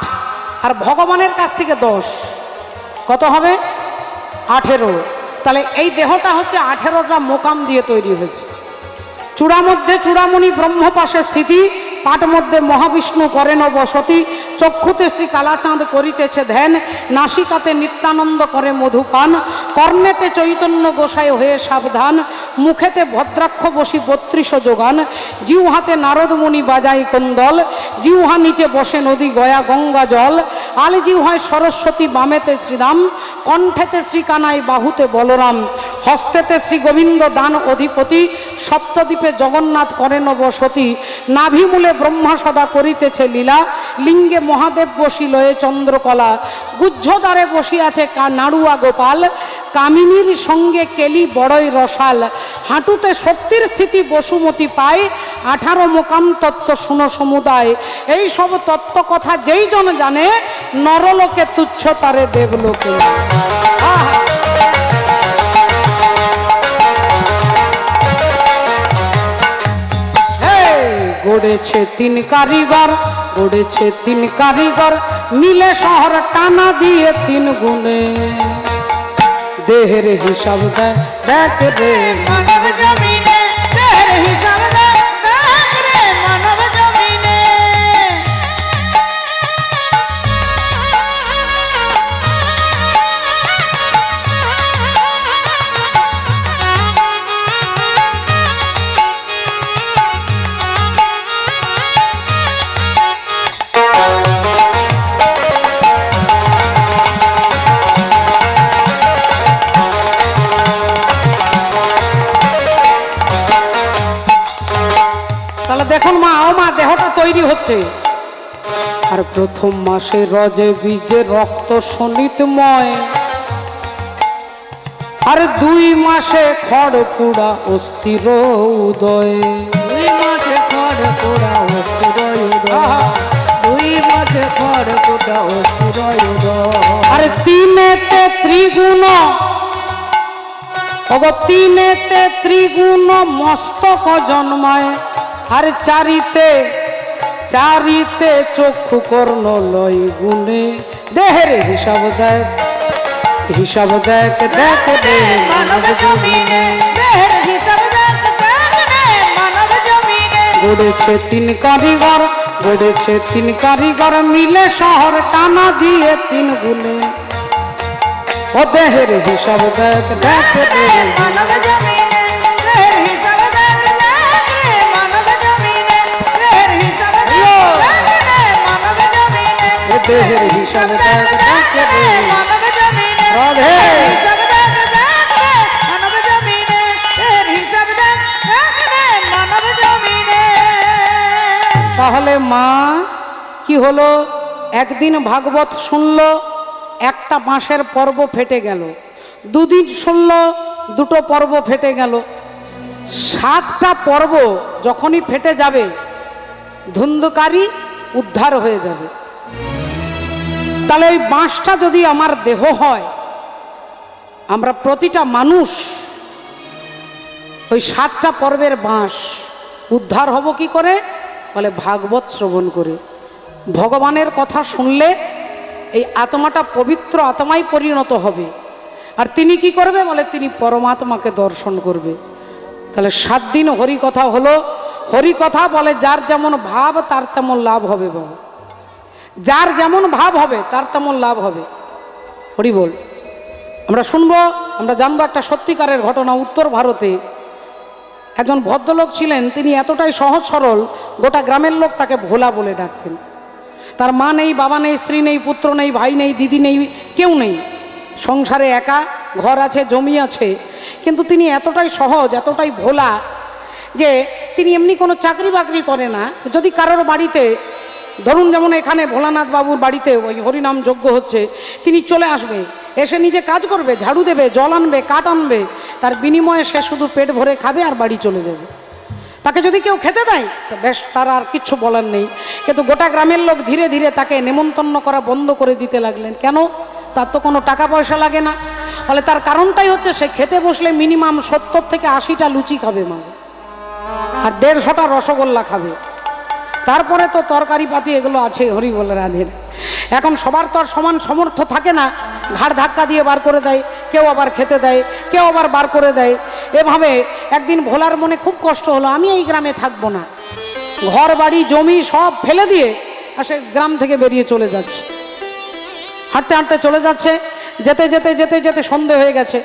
আর ভগবানের কাছ থেকে 10, কত হবে? 18। তাহলে এই দেহটা হচ্ছে 18টা মোকাম দিয়ে তৈরি হয়েছে। চূড়া মধ্যে চূড়ামণি ব্রহ্ম পাশে স্থিতি, পাট মধ্যে মহাবিষ্ণু করেন বসতি, চক্ষুতে শ্রী কালাচাঁদ করিতেছে ধ্যান, নাসিকাতে নিত্যানন্দ করে মধুপান, কর্ণেতে চৈতন্য গোসাই হয়ে সাবধান, মুখেতে ভদ্রাক্ষ বসি 32 যোগান, জিহ্বাতে নারদ মুনি বাজাই কুন্দল, জিহ্বা নিচে বসে নদী গয়া গঙ্গা জল, আল জিহ্বায় সরস্বতী, বামেতে শ্রীরাম, কণ্ঠেতে শ্রীকানাই, বাহুতে বলরাম, হস্তেতে শ্রী গোবিন্দ দান অধিপতি, সপ্তদ্বীপে জগন্নাথ করেন বসতি, নাভিমূলে ব্রহ্মা সদা করিতেছে লীলা, লিঙ্গে মহাদেব বসি লয়ে চন্দ্রকলা, গুহ্যদ্বারে বসিয়াছে নাড়ুয়া গোপাল, কামিনীর সঙ্গে কেলি বড়ই রসাল, হাঁটুতে শক্তির স্থিতি বসুমতি পায়, 18 মোকাম তত্ত্ব শুনো সমুদায়। এই সব তত্ত্ব কথা যেই জন জানে, নরলোকে তুচ্ছ তারে দেবলোকে। আহা! গড়েছে তিন কারিগর, গড়েছে তিন কারিগর, মিলে শহর টানা দিয়ে তিন গুণে। দেহের হিসাব দেখ দেখ রে মানব জমিনে, দেহের হিসাব দেখ দেখ রে মানব জমিনে। তাহলে দেখুন মা, ও মা, দেহটা তৈরি হচ্ছে। আর প্রথম মাসে রজে বীজে রক্ত শোণিতময়, আর 2 মাসে খড় পুড়া অস্থির উদয়। 2 মাসে খড় পোড়া অস্থির উদয়, 2 মাসে খড় পোড়া অস্থির উদয়। আর 3-তে ত্রিগুণ, তিনেতে ত্রিগুণ মস্তক জন্মায়, আর 4-তে চক্ষু কর্ণ লয় গুণে। দেহের হিসাব দেখ, হিসাব দেখ দেখ রে মানব জমিনে, দেহের হিসাব দেখ দেখ রে মানব জমিনে। গড়েছে তিন কারিগর, গড়েছে তিন কারিগর, মিলে শহর টানা দিয়ে তিন গুণে। ও দেহের হিসাব দেখ দেখ রে মানব জমিনে, দেহের হিসাব দেখ দেখ রে মানব জমিনে, দেহের হিসাব দেখ দেখ রে মানব জমিনে, দেহের হিসাব দেখ দেখ রে মানব জমিনে। রাধে। হিসাব দেখ দেখ রে মানব জমিনে, দেহের হিসাব দেখ দেখ রে মানব জমিনে। তাহলে মা কি হলো? একদিন ভাগবত শুনলো, একটা মাসের পর্ব ফেটে গেল। 2 দিন শুনলো, 2টো পর্ব ফেটে গেল। 7টা পর্ব যখনই ফেটে যাবে, ধুন্ধকারী উদ্ধার হয়ে যাবে। তাহলে ওই বাঁশটা যদি আমার দেহ হয়, আমরা প্রতিটা মানুষ ওই 7টা পর্বের বাঁশ। উদ্ধার হব কি করে? বলে ভাগবত শ্রবণ করে। ভগবানের কথা শুনলে এই আত্মাটা পবিত্র আত্মায় পরিণত হবে। আর তিনি কি করবে? বলে তিনি পরমাত্মাকে দর্শন করবে। তাহলে 7 দিন হরি কথা হলো। হরি কথা বলে যার যেমন ভাব তার তেমন লাভ হবে বাবা। যার যেমন ভাব হবে তার তেমন লাভ হবে। হরি বল। আমরা শুনবো, আমরা জানবো একটা সত্যিকারের ঘটনা। উত্তর ভারতে একজন ভদ্রলোক ছিলেন, তিনি এতটাই সহজ সরল, গোটা গ্রামের লোক তাকে ভোলা বলে ডাকতেন। তার মা নেই, বাবা নেই, স্ত্রী নেই, পুত্র নেই, ভাই নেই, দিদি নেই, কেউ নেই। সংসারে একা, ঘর আছে, জমি আছে, কিন্তু তিনি এতটাই সহজ, এতটাই ভোলা যে তিনি এমনি কোনো চাকরি বাকরি করে না। যদি কারোর বাড়িতে, ধরুন যেমন এখানে ভোলানাথ বাবুর বাড়িতে ওই হরিনাম যজ্ঞ হচ্ছে, তিনি চলে আসবে, এসে নিজে কাজ করবে, ঝাড়ু দেবে, জল আনবে, কাঠ আনবে, তার বিনিময়ে সে শুধু পেট ভরে খাবে আর বাড়ি চলে যাবে। তাকে যদি কেউ খেতে দেয় তো বেশ, তার আর কিচ্ছু বলার নেই। কিন্তু গোটা গ্রামের লোক ধীরে ধীরে তাকে নেমন্তন্ন করা বন্ধ করে দিতে লাগলেন। কেন? তার তো কোনো টাকা পয়সা লাগে না। ফলে তার কারণটাই হচ্ছে সে খেতে বসলে মিনিমাম 70 থেকে 80টা লুচি খাবে মা, আর 150টা রসগোল্লা খাবে। তারপরে তো তরকারি পাতি এগুলো আছে, হরি বলে রাধের। এখন সবার তো আর সমান সমর্থ থাকে না, ঘাড় ধাক্কা দিয়ে বার করে দেয়, কেউ আবার খেতে দেয়, কেউ আবার বার করে দেয়। এভাবে একদিন ভোলার মনে খুব কষ্ট হলো, আমি এই গ্রামে থাকবো না। ঘর বাড়ি জমি সব ফেলে দিয়ে আর সে গ্রাম থেকে বেরিয়ে চলে যাচ্ছে। হাঁটতে হাঁটতে চলে যাচ্ছে, যেতে যেতে যেতে যেতে সন্ধে হয়ে গেছে।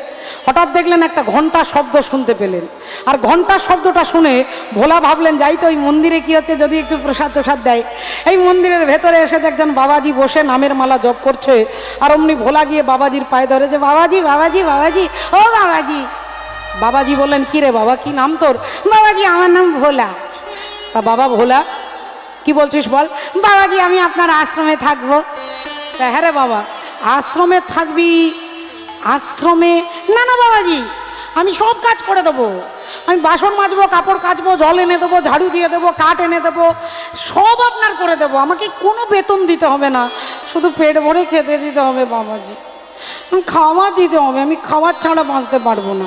হঠাৎ দেখলেন একটা ঘন্টার শব্দ শুনতে পেলেন। আর ঘন্টার শব্দটা শুনে ভোলা ভাবলেন যাই তো ওই মন্দিরে কি হচ্ছে, যদি একটু প্রসাদ প্রসাদ দেয়। এই মন্দিরের ভেতরে এসে দেখছেন বাবাজি বসে নামের মালা জপ করছে। আর অমনি ভোলা গিয়ে বাবাজির পায়ে ধরে যে বাবাজি বাবাজি বাবাজি, ও বাবাজি। বাবাজি বললেন কি রে বাবা, কি নাম তোর? বাবাজি আমার নাম ভোলা। তা বাবা ভোলা কি বলছিস বল? বাবাজি আমি আপনার আশ্রমে থাকবো। তা হ্যাঁ রে বাবা, আশ্রমে থাকবি? আশ্রমে? না না বাবাজি, আমি সব কাজ করে দেবো। আমি বাসন মাজবো, কাপড় কাচবো, জল এনে দেবো, ঝাড়ু দিয়ে দেবো, কাঠ এনে দেবো, সব আপনার করে দেবো। আমাকে কোনো বেতন দিতে হবে না, শুধু পেট ভরে খেতে দিতে হবে বাবাজি। খাওয়া দিতে হবে, আমি খাওয়ার ছাড়া বাঁচতে পারবো না।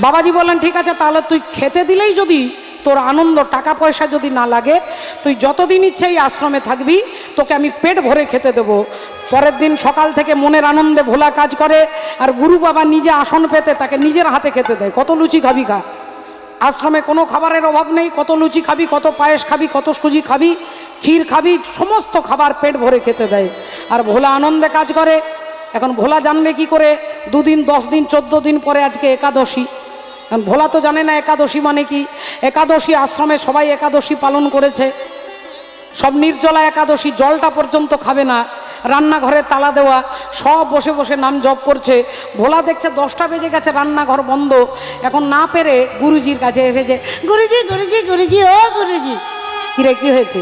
বাবাজি বললেন ঠিক আছে, তাহলে তুই খেতে দিলেই যদি তোর আনন্দ, টাকা পয়সা যদি না লাগে, তুই যতদিন ইচ্ছে এই আশ্রমে থাকবি, তোকে আমি পেট ভরে খেতে দেবো। পরের দিন সকাল থেকে মনের আনন্দে ভোলা কাজ করে, আর গুরু বাবা নিজে আসন পেতে তাকে নিজের হাতে খেতে দেয়। কত লুচি খাবি খা, আশ্রমে কোনো খাবারের অভাব নেই। কত লুচি খাবি, কত পায়েস খাবি, কত সুজি খাবি, ক্ষীর খাবি, সমস্ত খাবার পেট ভরে খেতে দেয়। আর ভোলা আনন্দে কাজ করে। এখন ভোলা জানবে কি করে 2 দিন, 10 দিন, 14 দিন পরে আজকে একাদশী। ভোলা তো জানে না একাদশী মানে কি। একাদশী আশ্রমে সবাই একাদশী পালন করেছে, সব নির্জলা একাদশী, জলটা পর্যন্ত খাবে না, রান্নাঘরে তালা দেওয়া, সব বসে বসে নাম জপ করছে। ভোলা দেখছে 10টা বেজে গেছে, রান্নাঘর বন্ধ। এখন না পেরে গুরুজির কাছে এসেছে। গুরুজি গুরুজি গুরুজি, ও গুরুজি। কিরে কি হয়েছে?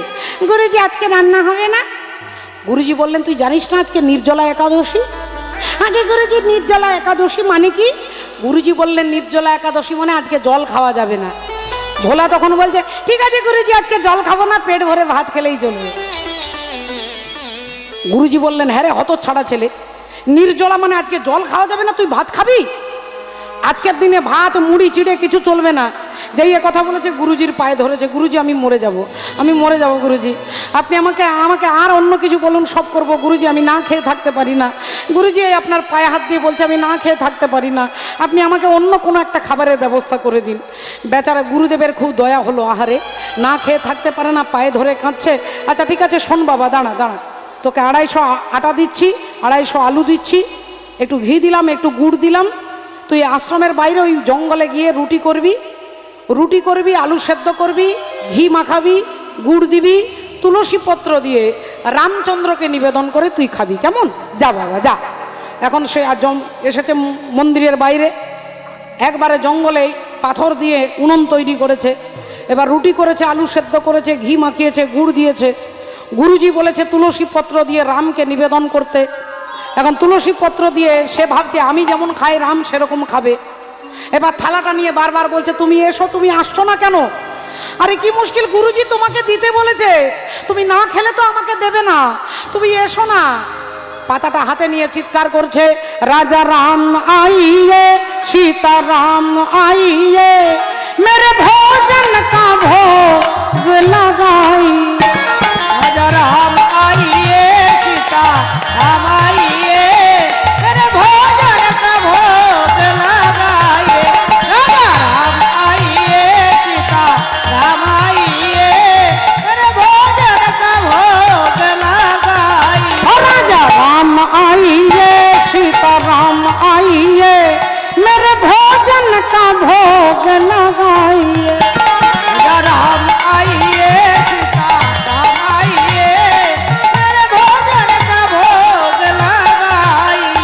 গুরুজি আজকে রান্না হবে না। গুরুজি বললেন তুই জানিস না আজকে নির্জলা একাদশী? আগে গুরুজি নির্জলা একাদশী মানে কি? গুরুজি বললেন নির্জলা একাদশী মানে আজকে জল খাওয়া যাবে না। ভোলা তখন বলছে ঠিক আছে গুরুজি আজকে জল খাবো না, পেট ভরে ভাত খেলেই চলবে। গুরুজি বললেন হ্যাঁ রে হতচ্ছাড়া ছেলে, নির্জলা মানে আজকে জল খাওয়া যাবে না, তুই ভাত খাবি? আজকের দিনে ভাত মুড়ি চিড়ে কিছু চলবে না। যেই কথা বলেছে গুরুজির পায়ে ধরেছে। গুরুজি আমি মরে যাব, আমি মরে যাব গুরুজি, আপনি আমাকে আর অন্য কিছু বলুন, সব করব গুরুজি, আমি না খেয়ে থাকতে পারি না। গুরুজি আপনার পায়ে হাত দিয়ে বলছে আমি না খেয়ে থাকতে পারি না, আপনি আমাকে অন্য কোনো একটা খাবারের ব্যবস্থা করে দিন। বেচারা গুরুদেবের খুব দয়া হলো, আহারে না খেয়ে থাকতে পারে না, পায়ে ধরে কাঁদছে। আচ্ছা ঠিক আছে শোন বাবা, দাঁড়া দাঁড়া, তোকে 250 আটা দিচ্ছি, 250 আলু দিচ্ছি, একটু ঘি দিলাম, একটু গুড় দিলাম। তুই আশ্রমের বাইরে ওই জঙ্গলে গিয়ে রুটি করবি, আলু সেদ্ধ করবি, ঘি মাখাবি, গুড় দিবি, তুলসী পত্র দিয়ে রামচন্দ্রকে নিবেদন করে তুই খাবি, কেমন? যা বাবা যা। এখন সে এসেছে মন্দিরের বাইরে, একবারে জঙ্গলে পাথর দিয়ে উনুন তৈরি করেছে। এবার রুটি করেছে, আলু সেদ্ধ করেছে, ঘি মাখিয়েছে, গুড় দিয়েছে। গুরুজি বলেছে তুলসী পত্র দিয়ে রামকে নিবেদন করতে। এখন তুলসী পত্র দিয়ে সে ভাবছে আমি যেমন খাই রাম সেরকম খাবে। এবার থালাটা নিয়ে বারবার বলছে তুমি এসো, তুমি আসছো না কেন? আরে কি মুশকিল, গুরুজি তোমাকে দিতে বলেছে, তুমি না খেলে তো আমাকে দেবে না, তুমি এসো না। পাতাটা হাতে নিয়ে চিৎকার করছে, রাজা রাম আইয়ে सीता राम आइए मेरे भोजन का भोग लगाई। राजा राम आइए सीता राम आइए मेरे भोजन का भोग लगाइए। राजा राम आइए सीता राम आइए मेरे भोजन का भोग लगाइए। राजा राम आइए सीता राम आइए मेरे भोजन का भोग लगाइए। राजा राम आइए सीता राम आइए मेरे भोजन का भोग लगाइए।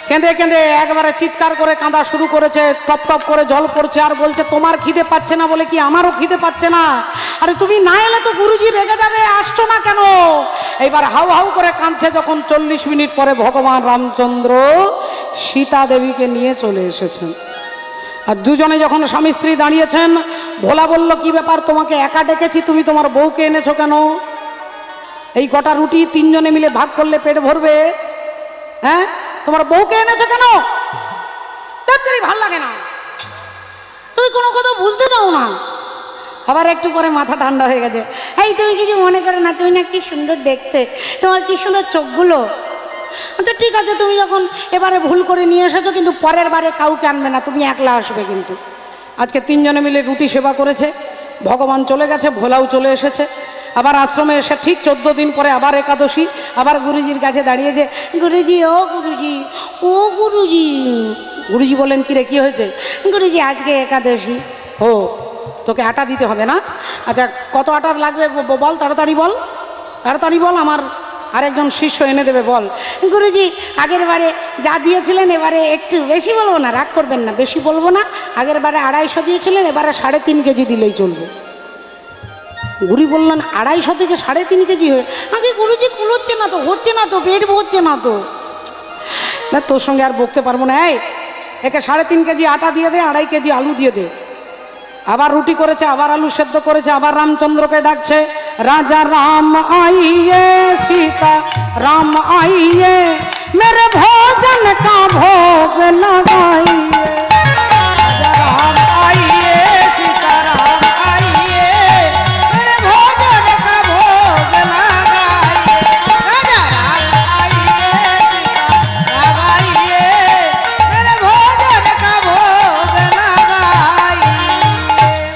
কেঁদে কেঁদে একবারে চিৎকার করে কাঁদা শুরু করেছে, টপ টপ করে জল পড়ছে আর বলছে তোমার খিদে পাচ্ছে না বলে কি আমারও খিদে পাচ্ছে না? আরে তুমি না এলে তো গুরুজি রেগে যাবে, আসছো না কেন? এইবার হাউ হাউ করে কাঁদছে যখন 40 মিনিট পরে ভগবান রামচন্দ্র সীতা দেবীকে নিয়ে চলে এসেছেন। আর দুজনে যখন স্বামী স্ত্রী দাঁড়িয়েছেন, ভোলা বলল কি ব্যাপার, তোমাকে একা ডেকেছি, তুমি তোমার বউকে এনেছো কেন? এই কটা রুটি তিনজনে মিলে ভাগ করলে পেট ভরবে, হ্যাঁ? তোমার বউকে এনেছো কেন? দেখতেই ভাল লাগে না, তুমি কোনো কথা বুঝতে দাও না। আবার একটু পরে মাথা ঠান্ডা হয়ে গেছে, এই তুমি কিছু মনে করো না, তুমি না কি সুন্দর দেখতে, তোমার কি সুন্দর চোখগুলো। আচ্ছা ঠিক আছে, তুমি যখন এবারে ভুল করে নিয়ে এসেছো, কিন্তু পরের বারে কাউকে আনবে না, তুমি একলা আসবে। কিন্তু আজকে তিনজনে মিলে রুটি সেবা করেছে, ভগবান চলে গেছে, ভোলাও চলে এসেছে। আবার আশ্রমে এসে ঠিক 14 দিন পরে আবার একাদশী, আবার গুরুজির কাছে দাঁড়িয়ে যে গুরুজি ও গুরুজি ও গুরুজি। গুরুজি বললেন কি রে, কি হয়েছে? গুরুজি আজকে একাদশী। ও তোকে আটা দিতে হবে না? আচ্ছা কত আটা লাগবে বল, তাড়াতাড়ি বল, তাড়াতাড়ি বল, আমার আরেকজন শিষ্য এনে দেবে, বল। গুরুজি আগের বারে যা দিয়েছিলেন এবারে একটু বেশি বলবো না, রাগ করবেন না, বেশি বলবো না, আগের বারে 250 দিয়েছিলেন, এবারে 3.5 কেজি দিলেই চলবে। গুরু বললেন 250 থেকে 3.5 কেজি হয়ে, আগে গুরুজি কুলোচ্ছে না তো, হচ্ছে না তো, পেট ভরছে না তো। না তোর সঙ্গে আর বকতে পারবো না, এই একে 3.5 কেজি আটা দিয়ে দে, 2.5 কেজি আলু দিয়ে দে। আবার রুটি করেছে, আবার আলু সেদ্ধ করেছে, আবার রামচন্দ্রকে ডাকছে, রাজা রাম আইয়ে सीता राम आइए मेरे भोजन का भोग लगाइए। राजा राम आइए सीता राम आइए मेरे भोजन का भोग लगाइए। राजा राम आइए सीता राम आइए मेरे भोजन का भोग लगाइए।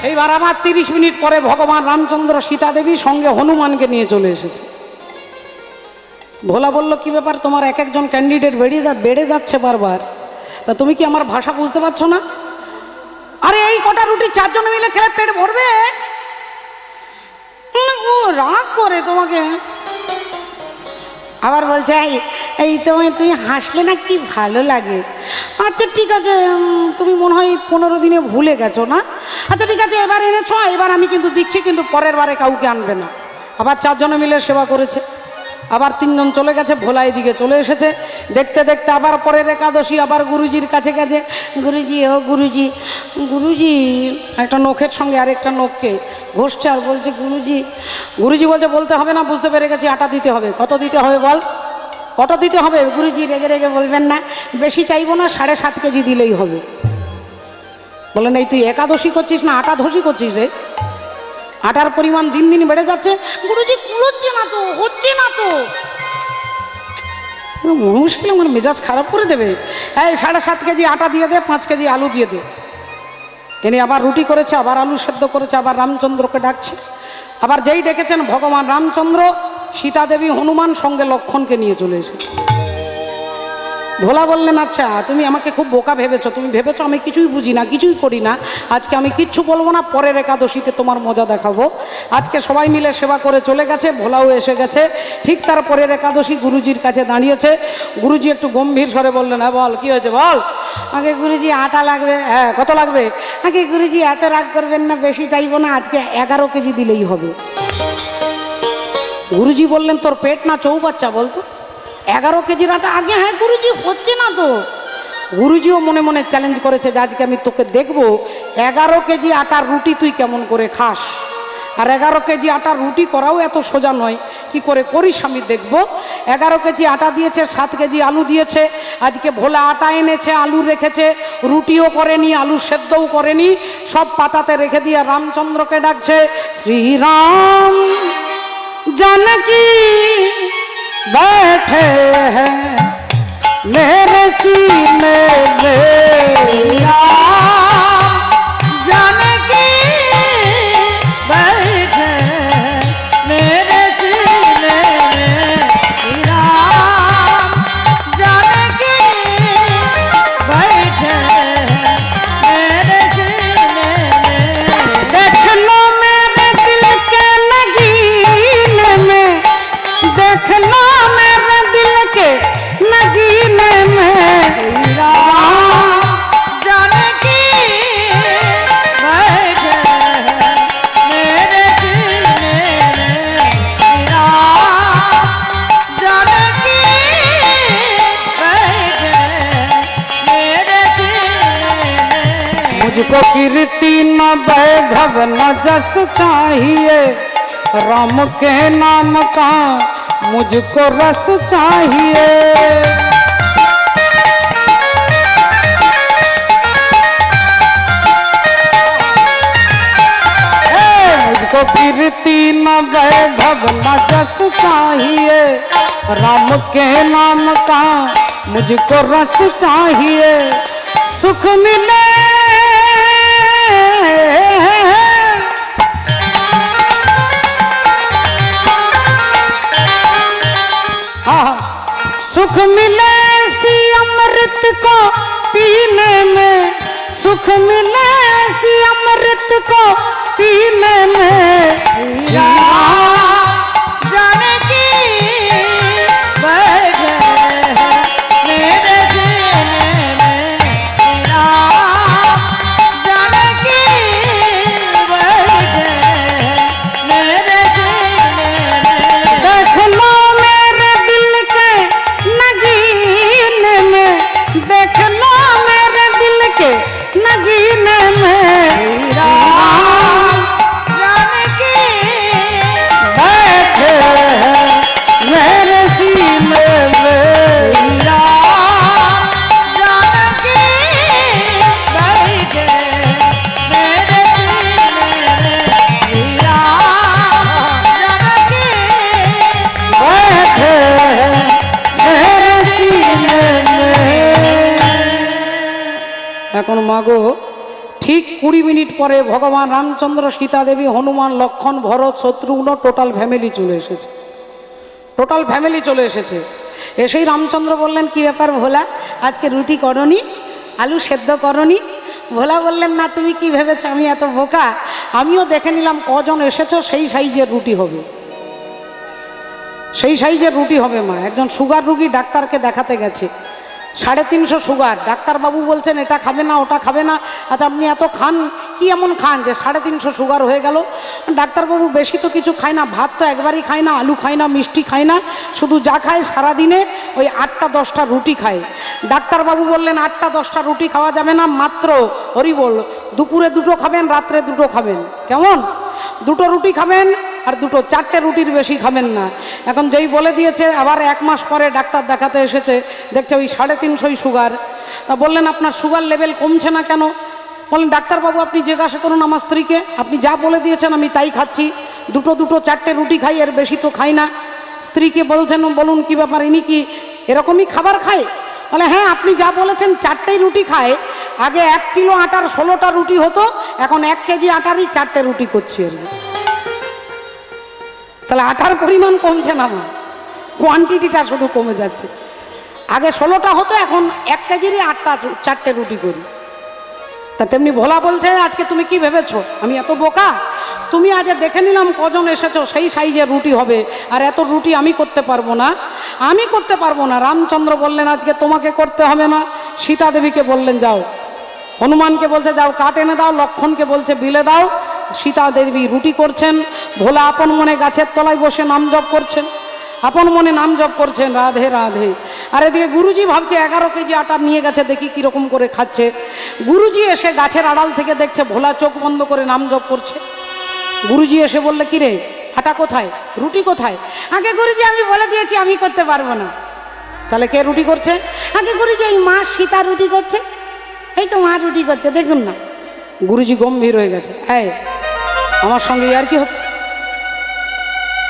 এইবার আবার 30 মিনিট পরে ভগবান রামচন্দ্র সীতা দেবী সঙ্গে হনুমানকে নিয়ে চলে এসেছে। ভোলা বলল কি ব্যাপার, তোমার এক একজন ক্যান্ডিডেট বেড়ে যাচ্ছে বারবার, তা তুমি কি আমার ভাষা বুঝতে পারছো না? আরে এই কটা রুটি 4 জন মিলে খেলে পেট ভরবে? ও রাগ করে তোমাকে। আবার বলছে এই তুমি হাসলে না কি ভালো লাগে। আচ্ছা ঠিক আছে, তুমি মনে হয় 15 দিনে ভুলে গেছো না? আচ্ছা ঠিক আছে, এবার এনেছো, এবার আমি কিন্তু দিচ্ছি, কিন্তু পরের বারে কাউকে আনবে না। আবার 4 জন মিলে সেবা করেছে, আবার 3 জন চলে গেছে, ভোলা এদিকে চলে এসেছে। দেখতে দেখতে আবার পরের একাদশী, আবার গুরুজির কাছে গেছে, গুরুজি ও গুরুজি। গুরুজি একটা নখের সঙ্গে আরেকটা নখকে ঘষছে আর বলছে গুরুজি। গুরুজি বলছে বলতে হবে না, বুঝতে পেরে গেছি, আটা দিতে হবে। কত দিতে হবে বল, কত দিতে হবে? গুরুজি রেগে রেগে বলবেন না, বেশি চাইবো না, 7.5 কেজি দিলেই হবে। বলেন এই তুই একাদশী করছিস না আটা ধসি করছিস রে? আটার পরিমাণ দিন দিন বেড়ে যাচ্ছে। গুরুজি কুলোচ্ছে না তো, হচ্ছে না তো। মুশকিল, আমার মেজাজ খারাপ করে দেবে। এই 7.5 কেজি আটা দিয়ে দে, 5 কেজি আলু দিয়ে দে। এনে আবার রুটি করেছে, আবার আলু সেদ্ধ করেছে, আবার রামচন্দ্রকে ডাকছে। আবার যেই ডেকেছেন ভগবান রামচন্দ্র, সীতা দেবী, হনুমান সঙ্গে লক্ষণকে নিয়ে চলে এসেছে। ভোলা বললেন আচ্ছা তুমি আমাকে খুব বোকা ভেবেছো, তুমি ভেবেছো আমি কিছুই বুঝি না, কিছুই করি না। আজকে আমি কিচ্ছু বলবো না, পরের একাদশীতে তোমার মজা দেখাবো। আজকে সবাই মিলে সেবা করে চলে গেছে, ভোলাও এসে গেছে। ঠিক তার পরের একাদশী গুরুজির কাছে দাঁড়িয়েছে। গুরুজি একটু গম্ভীর স্বরে বললেন, হ্যাঁ বল কি হয়েছে বল। আগে গুরুজি আটা লাগবে। হ্যাঁ কত লাগবে? আগে গুরুজি এত রাগ করবেন না, বেশি চাইবো না, আজকে 11 কেজি দিলেই হবে। গুরুজি বললেন তোর পেট না চৌবাচ্চা, বলতো 11 কেজির আটা? আগে হ্যাঁ গুরুজি, হচ্ছে না তো। গুরুজিও মনে মনে চ্যালেঞ্জ করেছে যে আজকে আমি তোকে দেখবো 11 কেজি আটার রুটি তুই কেমন করে খাস। আর 11 কেজি আটার রুটি করাও এত সোজা নয়, কি করে করিস আমি দেখবো। 11 কেজি আটা দিয়েছে, 7 কেজি আলু দিয়েছে। আজকে ভোলা আটা এনেছে, আলু রেখেছে, রুটিও করেনি, আলু সেদ্ধও করেনি, সব পাতাতে রেখে দিয়ে রামচন্দ্রকে ডাকছে, শ্রীরাম जानकी बैठे हैं मेरे सीने में, जानकी बैठे मेरे सीने में, राम जानकी बैठे मेरे सीने में। देख लो मेरे दिल के नगीने में, देख लो मेरे दिल के नगीने में, राम जानकी बैठे मेरे सीने में, राम जानकी बैठे मेरे सीने में। मुझको कीर्ति न वैभव न जस चाहिए, राम के नाम का मुझको रस चाहिए। मुझको कीर्ति न वैभव न जस चाहिए, राम के नाम का मुझको रस चाहिए। सुख मिले सुख मिले सी अमृत को पीने में, सुख मिले सी अमृत को पीने में, जानकी बैठे मेरे सीने में, राम जानकी बैठे मेरे सीने में। देख लो मेरे दिल के नगीने में, देख लो मेरे दिल के नगीने में, राम जानकी बैठे हैं मेरे सीने में, राम जानकी बैठे मेरे सीने में, राम जानकी बैठे हैं मेरे सीने में। এখন মাগো ঠিক 20 মিনিট পরে ভগবান রামচন্দ্র, সীতা দেবী, হনুমান, লক্ষণ, ভরত, শত্রুঘ্ন টোটাল ফ্যামিলি চলে এসেছে, টোটাল ফ্যামিলি চলে এসেছে। এসেই রামচন্দ্র বললেন, কি ব্যাপার ভোলা, আজকে রুটি করনি, আলু সেদ্ধ করনি? ভোলা বললেন, না তুমি কি ভেবেছো আমি এত বোকা, আমিও দেখে নিলাম কজন এসেছো, সেই সাইজের রুটি হবে, সেই সাইজের রুটি হবে মা। একজন সুগার রুগী ডাক্তারকে দেখাতে গেছে, 350 সুগার। ডাক্তারবাবু বলছেন এটা খাবে না, ওটা খাবে না। আচ্ছা আপনি এত খান, কি এমন খান যে 350 সুগার হয়ে গেল? ডাক্তারবাবু বেশি তো কিছু খায় না, ভাত তো একবারই খায় না, আলু খায় না, মিষ্টি খায় না, শুধু যা খায় সারাদিনে ওই 8টা-10টা রুটি খায়। ডাক্তারবাবু বললেন 8টা-10টা রুটি খাওয়া যাবে না, মাত্র হরি বল, দুপুরে 2টো খাবেন, রাত্রে 2টো খাবেন। কেমন? 2টো রুটি খাবেন আর 4টে রুটির বেশি খাবেন না। এখন যেই বলে দিয়েছে, আবার 1 মাস পরে ডাক্তার দেখাতে এসেছে, দেখছে ওই 350 সুগার। তা বললেন আপনার সুগার লেভেল কমছে না কেন? বললেন ডাক্তারবাবু আপনি জিজ্ঞাসা করুন আমার স্ত্রীকে, আপনি যা বলে দিয়েছেন আমি তাই খাচ্ছি, 4টে রুটি খাই, এর বেশি তো খাই না। স্ত্রীকে বলছেন, বলুন কি ব্যাপার, ইনি কি এরকমই খাবার খায়? বলে হ্যাঁ, আপনি যা বলেছেন 4টেই রুটি খায়। আগে 1 কিলো আটার 16টা রুটি হতো, এখন 1 কেজি আটারই 4টে রুটি করছি আর। তাহলে আটার পরিমাণ কমছে না, কোয়ান্টিটিটা শুধু কমে যাচ্ছে। আগে 16টা হতো, এখন 1 কেজিরই 4টে রুটি করি। তা তেমনি ভোলা বলছে, আজকে তুমি কি ভেবেছো আমি এত বোকা? তুমি আজ দেখে নিলাম কজন এসেছো, সেই সাইজের রুটি হবে, আর এত রুটি আমি করতে পারবো না, আমি করতে পারবো না। রামচন্দ্র বললেন আজকে তোমাকে করতে হবে না। সীতা দেবীকে বললেন যাও, হনুমানকে বলছে যাও কাঠ এনে দাও, লক্ষণকে বলছে বিলে দাও। সীতা দেবী রুটি করছেন, ভোলা আপন মনে গাছের তলায় বসে নাম জপ করছেন, আপন মনে নাম জপ করছেন, রাধে রাধে। আর এদিকে গুরুজি ভাবছে 11 কেজি আটা নিয়ে গেছে, দেখি কিরকম করে খাচ্ছে। গুরুজি এসে গাছের আড়াল থেকে দেখছে ভোলা চোখ বন্ধ করে নাম জপ করছে। গুরুজি এসে বললে, কিরে আটা কোথায়, রুটি কোথায়? আগে গুরুজি আমি বলে দিয়েছি আমি করতে পারবো না। তাহলে কে রুটি করছে? আগে গুরুজি এই মা সীতা রুটি করছে, এই তো মা রুটি করছে, দেখুন না। গুরুজি গম্ভীর হয়ে গেছে। এই আমার সঙ্গে আর কি হচ্ছে?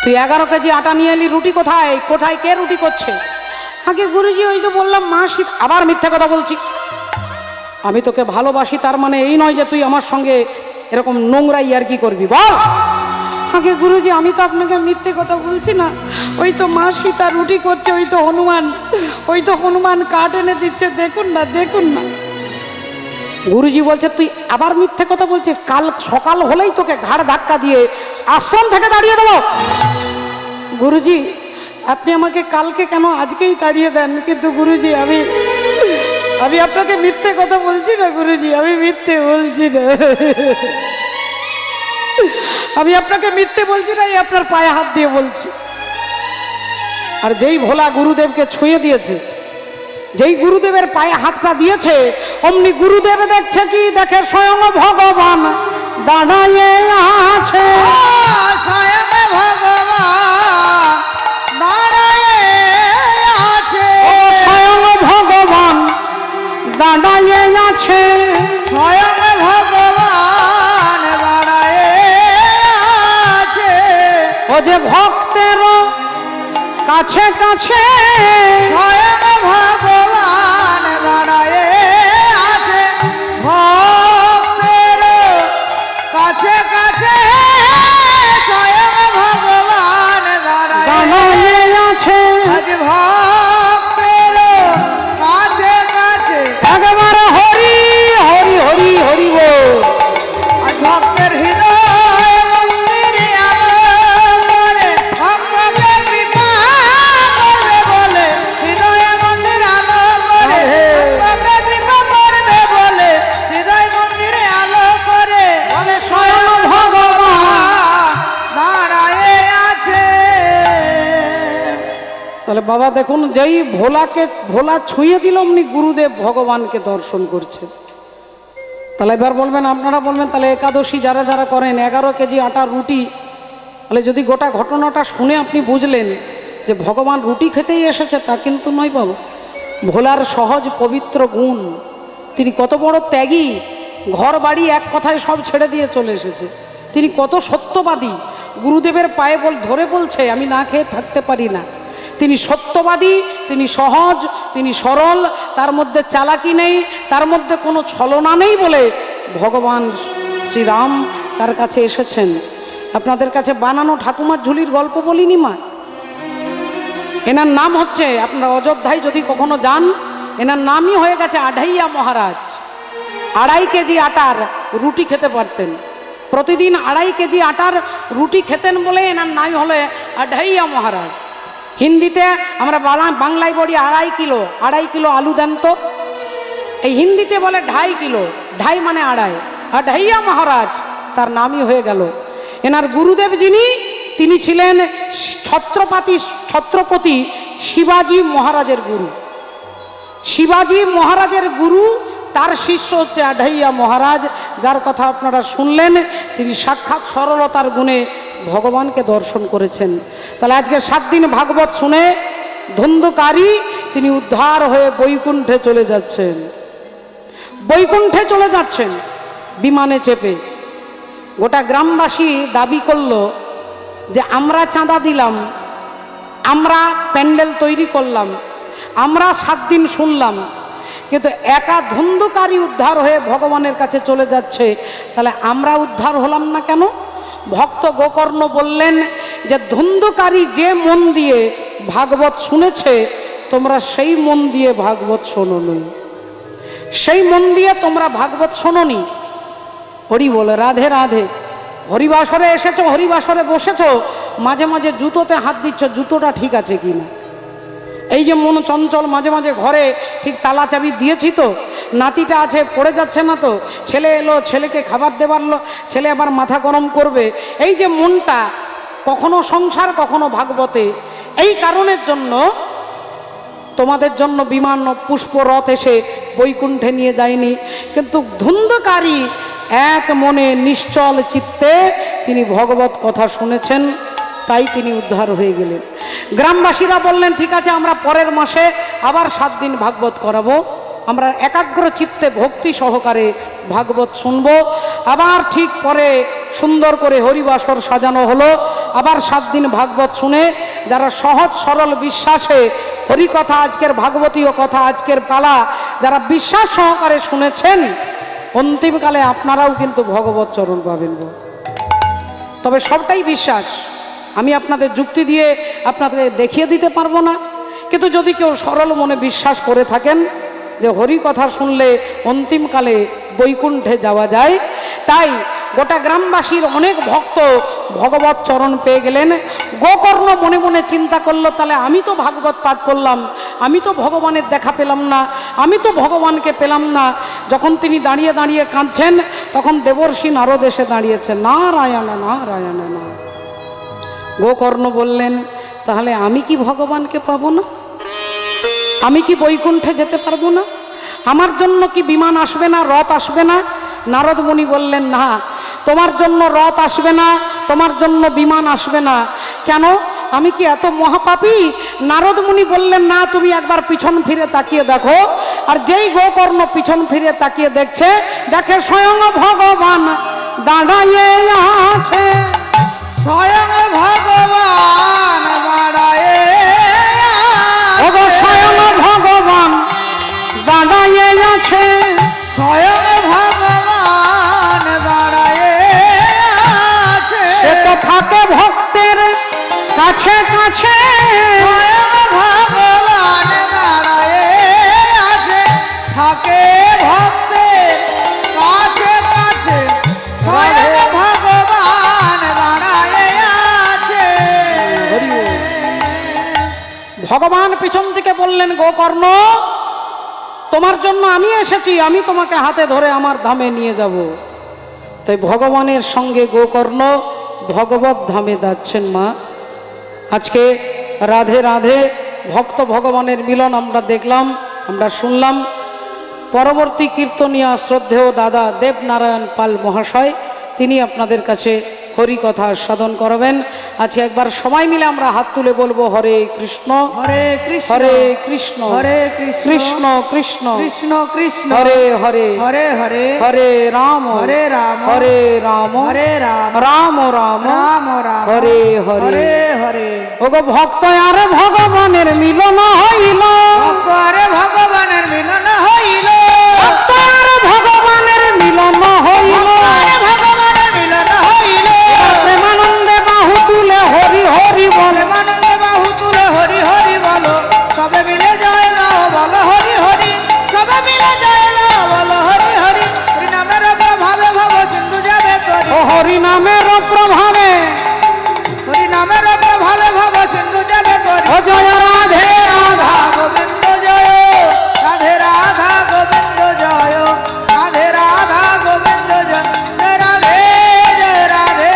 তুই 11 কেজি আটা নিয়ে এলি, রুটি কোথায়? কোথায় কে রুটি করছে? আগে গুরুজি ওই তো বললাম মা সীতা। আবার মিথ্যা কথা বলছি। আমি তোকে ভালোবাসি, তার মানে এই নয় যে তুই আমার সঙ্গে এরকম নোংরা ইয়ার্কি করবি। বল। আগে গুরুজি আমি তো আপনাকে মিথ্যে কথা বলছি না, ওই তো মা সীতা রুটি করছে, ওই তো হনুমান কাঠ এনে দিচ্ছে, দেখুন না, দেখুন না। গুরুজি বলছে তুই আবার মিথ্যে কথা বলছিস। কাল সকাল হলেই তোকে ঘাড় ধাক্কা দিয়ে আশ্রম থেকে তাড়িয়ে দেবো। গুরুজি আপনি আমাকে কালকে কেন আজকেই তাড়িয়ে দেন, কিন্তু গুরুজি আমি আপনাকে মিথ্যে কথা বলছি না গুরুজি, আমি মিথ্যে বলছি না, আমি আপনাকে মিথ্যে বলছি না, এই আপনার পায়ে হাত দিয়ে বলছি। আর যেই ভোলা গুরুদেবকে ছুঁয়ে দিয়েছে, যেই গুরুদেবের পায়ে হাতটা দিয়েছে, অমনি গুরুদেব দেখছে কি? দেখে স্বয়ং ভগবান দাঁড়ায়ে আছে। স্বয়ং ভগবান দাঁড়ায়ে আছে, স্বয়ং ভগবান দাঁড়ায়ে আছে, স্বয়ং ভগবান দাঁড়ায়ে আছে। ও যে ভক্তের কাছে কাছে স্বয়ং ভগবান দাঁড়ায়ে আছে, ভক্তের কাছে কাছে স্বয়ং ভগবান দাঁড়ায়ে আছে। আজ ভক্তের কাছে কাছে একবার হরি হরি হরি হরি বল। আজ ভক্তের হৃদয় মন্দিরে আলো করে, ভক্তকে কৃপা করবে বলে হৃদয় মন্দির আলো করে, ভক্তকে কৃপা করবে বলে হৃদয় মন্দিরে আলো করে, স্বয়ং ভগবান দাঁড়ায়ে আছে। তাহলে বাবা দেখুন, যেই ভোলা ছুঁয়ে দিল অমনি গুরুদেব ভগবানকে দর্শন করছে। তাহলে এবার বলবেন, আপনারা বলবেন তাহলে একাদশী যারা যারা করেন 11 কেজি আটার রুটি, তাহলে যদি গোটা ঘটনাটা শুনে আপনি বুঝলেন যে ভগবান রুটি খেতেই এসেছে, তা কিন্তু নয় বাবা। ভোলার সহজ পবিত্র গুণ, তিনি কত বড় ত্যাগী, ঘর বাড়ি এক কথায় সব ছেড়ে দিয়ে চলে এসেছে। তিনি কত সত্যবাদী, গুরুদেবের পায়ে ধরে বলছে আমি না খেয়ে থাকতে পারি না। তিনি সত্যবাদী, তিনি সহজ, তিনি সরল, তার মধ্যে চালাকি নেই, তার মধ্যে কোনো ছলনা নেই বলে ভগবান শ্রীরাম তার কাছে এসেছেন। আপনাদের কাছে বানানো ঠাকুমার ঝুলির গল্প বলিনি মা? এনার নাম হচ্ছে, আপনারা অযোধ্যায় যদি কখনো যান, এনার নামই হয়ে গেছে আঢাইয়া মহারাজ। 2.5 কেজি আটার রুটি খেতে পারতেন, প্রতিদিন 2.5 কেজি আটার রুটি খেতেন বলে এনার নাম হলো আঢাইয়া মহারাজ। হিন্দিতে আমরা বাংলায় বলি 2.5 কিলো আলু দেন তো, এই হিন্দিতে বলে 2.5 কিলো, 2.5 মানে 2.5, আঢাইয়া মহারাজ তার নামই হয়ে গেল। এনার গুরুদেব যিনি, তিনি ছিলেন ছত্রপতি শিবাজি মহারাজের গুরু। শিবাজি মহারাজের গুরু, তার শিষ্য হচ্ছে আঢাইয়া মহারাজ, যার কথা আপনারা শুনলেন। তিনি সাক্ষাৎ সরলতার গুণে ভগবানকে দর্শন করেছেন। তাহলে আজকে 7 দিন ভাগবত শুনে ধুন্ধুকারী তিনি উদ্ধার হয়ে বৈকুণ্ঠে চলে যাচ্ছেন। বৈকুণ্ঠে চলে যাচ্ছেন বিমানে চেপে। গোটা গ্রামবাসী দাবি করল যে আমরা চাঁদা দিলাম, আমরা প্যান্ডেল তৈরি করলাম, আমরা 7 দিন শুনলাম, কিন্তু একা ধুন্ধুকারী উদ্ধার হয়ে ভগবানের কাছে চলে যাচ্ছে, তাহলে আমরা উদ্ধার হলাম না কেন? ভক্ত গোকর্ণ বললেন যে ধুন্ধুকারী যে মন দিয়ে ভাগবত শুনেছে, তোমরা সেই মন দিয়ে ভাগবত শোনোনি, সেই মন দিয়ে তোমরা ভাগবত শোনোনি। হরি বলে রাধে রাধে। হরিবাসরে এসেছো, হরিবাসরে বসেছো, মাঝে মাঝে জুতোতে হাত দিচ্ছ, জুতোটা ঠিক আছে কিনা। এই যে মন চঞ্চল, মাঝে মাঝে ঘরে ঠিক তালা চাবি দিয়েছি তো, নাতিটা আছে পড়ে যাচ্ছে না তো, ছেলে এলো, ছেলেকে খাবার দেবার, ছেলে আবার মাথা গরম করবে, এই যে মনটা কখনো সংসার কখনো ভাগবতে, এই কারণের জন্য তোমাদের জন্য বিমান পুষ্পরথ এসে বৈকুণ্ঠে নিয়ে যায়নি। কিন্তু ধুন্ধুকারী এক মনে নিশ্চল চিত্তে তিনি ভগবত কথা শুনেছেন, তাই তিনি উদ্ধার হয়ে গেলেন। গ্রামবাসীরা বললেন ঠিক আছে, আমরা পরের মাসে আবার 7 দিন ভাগবত করাবো, আমরা একাগ্র চিত্তে ভক্তি সহকারে ভাগবত শুনব। আবার ঠিক পরে সুন্দর করে হরিবাসর সাজানো হলো। আবার 7 দিন ভাগবত শুনে যারা সহজ সরল বিশ্বাসে হরিকথা, আজকের ভাগবতীয় কথা, আজকের পালা যারা বিশ্বাস সহকারে শুনেছেন, অন্তিমকালে আপনারাও কিন্তু ভগবত চরণ পাবেন। তবে সবটাই বিশ্বাস, আমি আপনাদের যুক্তি দিয়ে আপনাদের দেখিয়ে দিতে পারবো না, কিন্তু যদি কেউ সরল মনে বিশ্বাস করে থাকেন যে হরি কথা শুনলে অন্তিমকালে বৈকুণ্ঠে যাওয়া যায়, তাই গোটা গ্রামবাসীর অনেক ভক্ত ভগবত চরণ পেয়ে গেলেন। গোকর্ণ মনে মনে চিন্তা করলো, তাহলে আমি তো ভাগবত পাঠ করলাম, আমি তো ভগবানের দেখা পেলাম না, আমি তো ভগবানকে পেলাম না। যখন তিনি দাঁড়িয়ে দাঁড়িয়ে কাঁদছেন, তখন দেবর্ষি নারদ এসে দাঁড়িয়েছে, নারায়ণ নারায়ণ না। গোকর্ণ বললেন, তাহলে আমি কি ভগবানকে পাবো না? আমি কি বৈকুণ্ঠে যেতে পারবো না? আমার জন্য কি বিমান আসবে না, রথ আসবে না? নারদ মুনি বললেন, না, তোমার জন্য রথ আসবে না, তোমার জন্য বিমান আসবে না। কেন? আমি কি এত মহাপাপী? নারদ মুনি বললেন, না, তুমি একবার পিছন ফিরে তাকিয়ে দেখো। আর যেই গোকর্ণ পিছন ফিরে তাকিয়ে দেখছে, দেখে স্বয়ং ভগবান দাঁড়াইয়ে আছে, স্বয়ং ভগবান দাঁড়ায়ে আছে, স্বয়ং ভগবান দাঁড়াইয়ে আছে, স্বয়ং ভগবান দাঁড়ায়ে আছে। সে তো থাকে ভক্তের কাছে কাছে, স্বয়ং ভগবান দাঁড়ায়ে আছে, থাকে ভক্তের কাছে কাছে, স্বয়ং ভগবান দাঁড়ায়ে আছে। ভগবান পিছন থেকে বললেন, গোকর্ণ, তোমার জন্য আমি এসেছি, আমি তোমাকে হাতে ধরে আমার ধামে নিয়ে যাব। তাই ভগবানের সঙ্গে গোকর্ণ ভগবত ধামে যাচ্ছেন। মা, আজকে রাধে রাধে ভক্ত ভগবানের মিলন আমরা দেখলাম, আমরা শুনলাম। পরবর্তী কীর্তনীয় শ্রদ্ধেয় দাদা দেবনারায়ণ পাল মহাশয়, তিনি আপনাদের কাছে হরি কথা সাধন করবেন। আজকে একবার সবাই মিলে আমরা হাত তুলে বলবো, হরে কৃষ্ণ হরে কৃষ্ণ, হরে কৃষ্ণ, হরে কৃষ্ণ, কৃষ্ণ কৃষ্ণ, কৃষ্ণ কৃষ্ণ, হরে হরে, হরে হরে, হরে রাম, হরে রাম, হরে রাম, হরে রাম, রাম রাম, রাম রাম, হরে হরে, হরে হরে। ওগো ভক্ত আর ভগবানের মিলন হইল, ভক্ত আর ভগবানের মিলন হইল, ভক্ত আর ভগবানের মিলন হইল, ভক্ত আর ভগবানের মিলন হইল। প্রেমানন্দে বাহু তুলে হরি হরি বল, প্রেমানন্দে বাহু তুলে হরি হরি বলো, সবে মিলে জয় গাও বলো হরি হরি, সবে মিলে জয় গাও বলো হরি হরি। হরি নামের প্রভাবে ভব সিন্ধু যাবে তরি, ও হরি নামের প্রভাবে, হরি নামের প্রভাবে ভব সিন্ধু যাবে তরি। ও জয় রাধে রাধা, গোবিন্দ জয়, রাধে রাধা গোবিন্দ জয়, রাধে রাধা গোবিন্দ জয়, জয় রাধে জয় রাধে,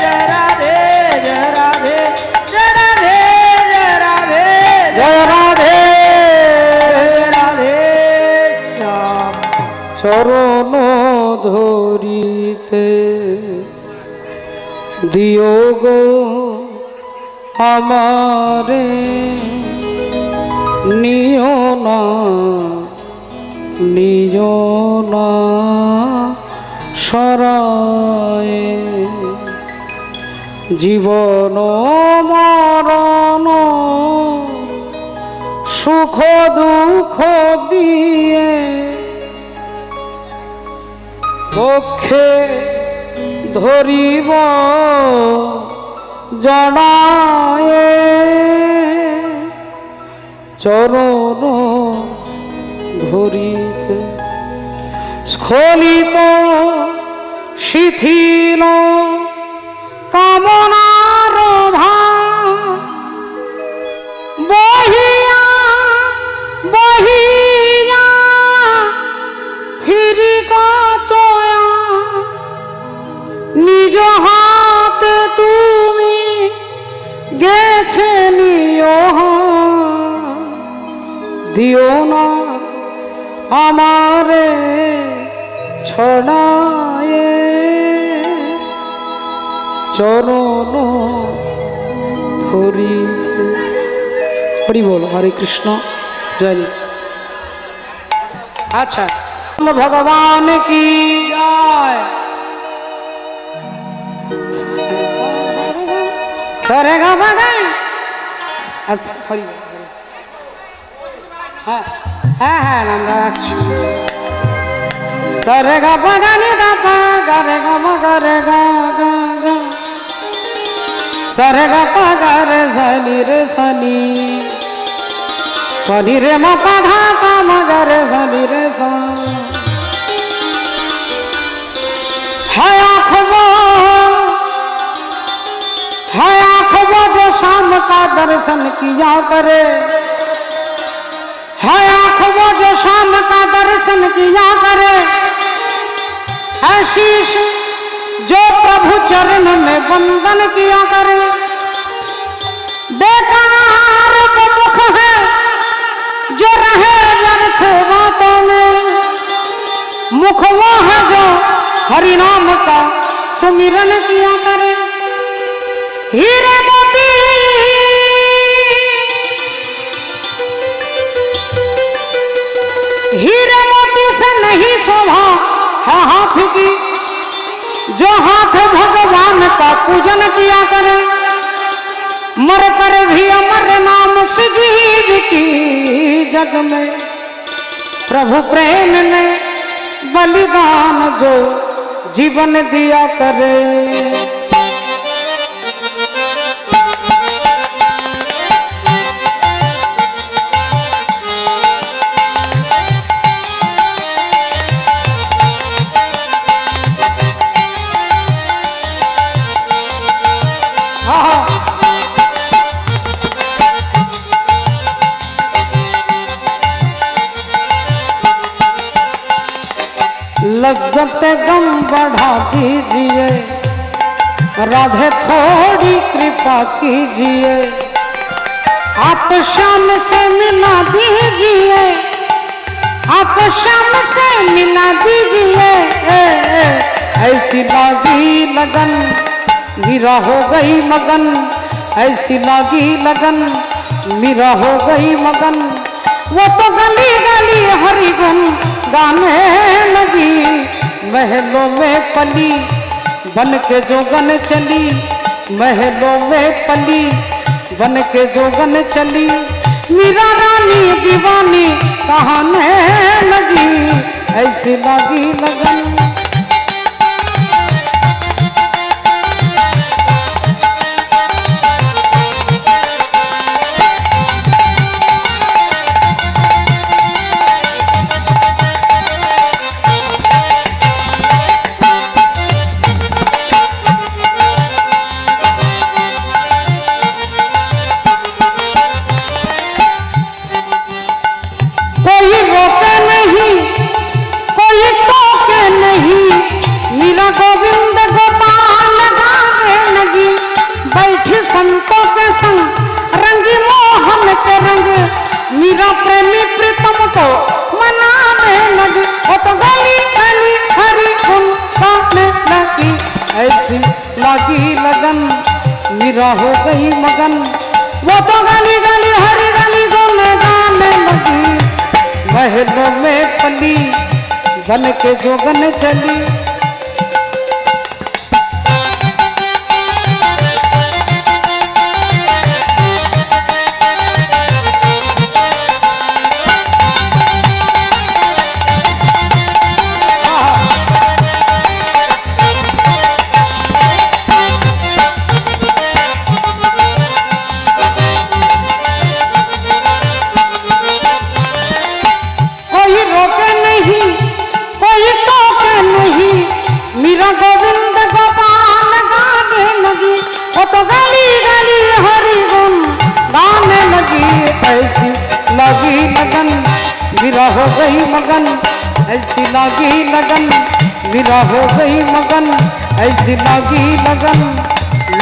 জয় রাধে জয় রাধে, জয় রাধে জয় রাধে, জয় রাধে রাধে শ্যাম। চরণ ধরিতে দিও গো আমারে, নিও না নিও না সরায়ে, জীবন মরণ সুখ দুঃখ দিয়ে পক্ষে ধরিব জড়ায়ে, চরণ ধরিতে স্খলিত শিথিল কামনার বহিয়া বহিয়া ফিরি কতয়া, নিজ হাতে তুমি গেছে নিও, দিও না আমারে ছড়ায়ে, চরণ हरि हरि बोल, हरे कृष्ण, जय। अच्छा, भगवान की जय। करेगा भगवान। हरि हाँ हाँ हाँ नाम राख। सरेगा भगवान का पा करेगा मगरेगा गा गा। सरेगा पा करे सनी रे सनी। सनी रे म पा धा पा मगरे सनी रे सा। है आँखों जो शाम का दर्शन किया करे। है आँखों जो शाम का दर्शन किया करे। है शीश जो प्रभु चरण में वंदन किया करे। बेकार वो मुख है जो रहे व्यर्थ बातों में। मुख वो है जो हरि नाम का सुमिरन किया करे। हीरे मोती से नहीं शोभा है हाथ की। जो हाथ भगवान का पूजन किया करे। मर कर भी अमर नाम से जीव की जग में। प्रभु प्रेम में बलिदान जो जीवन दिया करे। लज्जत गम बढ़ा दीजिए। राधे थोड़ी कृपा कीजिए। आप शाम से मिला दीजिए। आप शाम से मिला दीजिए। ऐसी लागी लगन मेरा हो गई मगन। ऐसी लागी लगन मेरा हो गई मगन। वो तो गली गली हरि गुण गाने लगी। महलों में पली बन के जोगन चली। महलों में पली बन के जोगन चली। मीरा रानी दीवानी कहाने लगी। ऐसी लगी लगन। मीरा प्रेमी प्रीतम को मनाने लगी। वो तो गली गली हरि गुण गाने लगी। ऐसी लगी लगन मीरा हो गई मगन। वो तो गली गली हरि गली गुण गाने लगी। महलों में पली बन के जोगन चली। गोविंद गोपाल गाने लगी। वो तो गली गली हरि गुण गाने लगी। ऐसी लगी लगन मेरा हो गई मगन। ऐसी लगी लगन मेरा हो गई मगन। ऐसी लगी लगन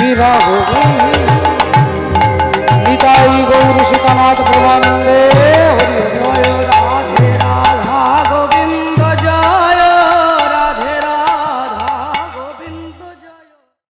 मेरा हो गई।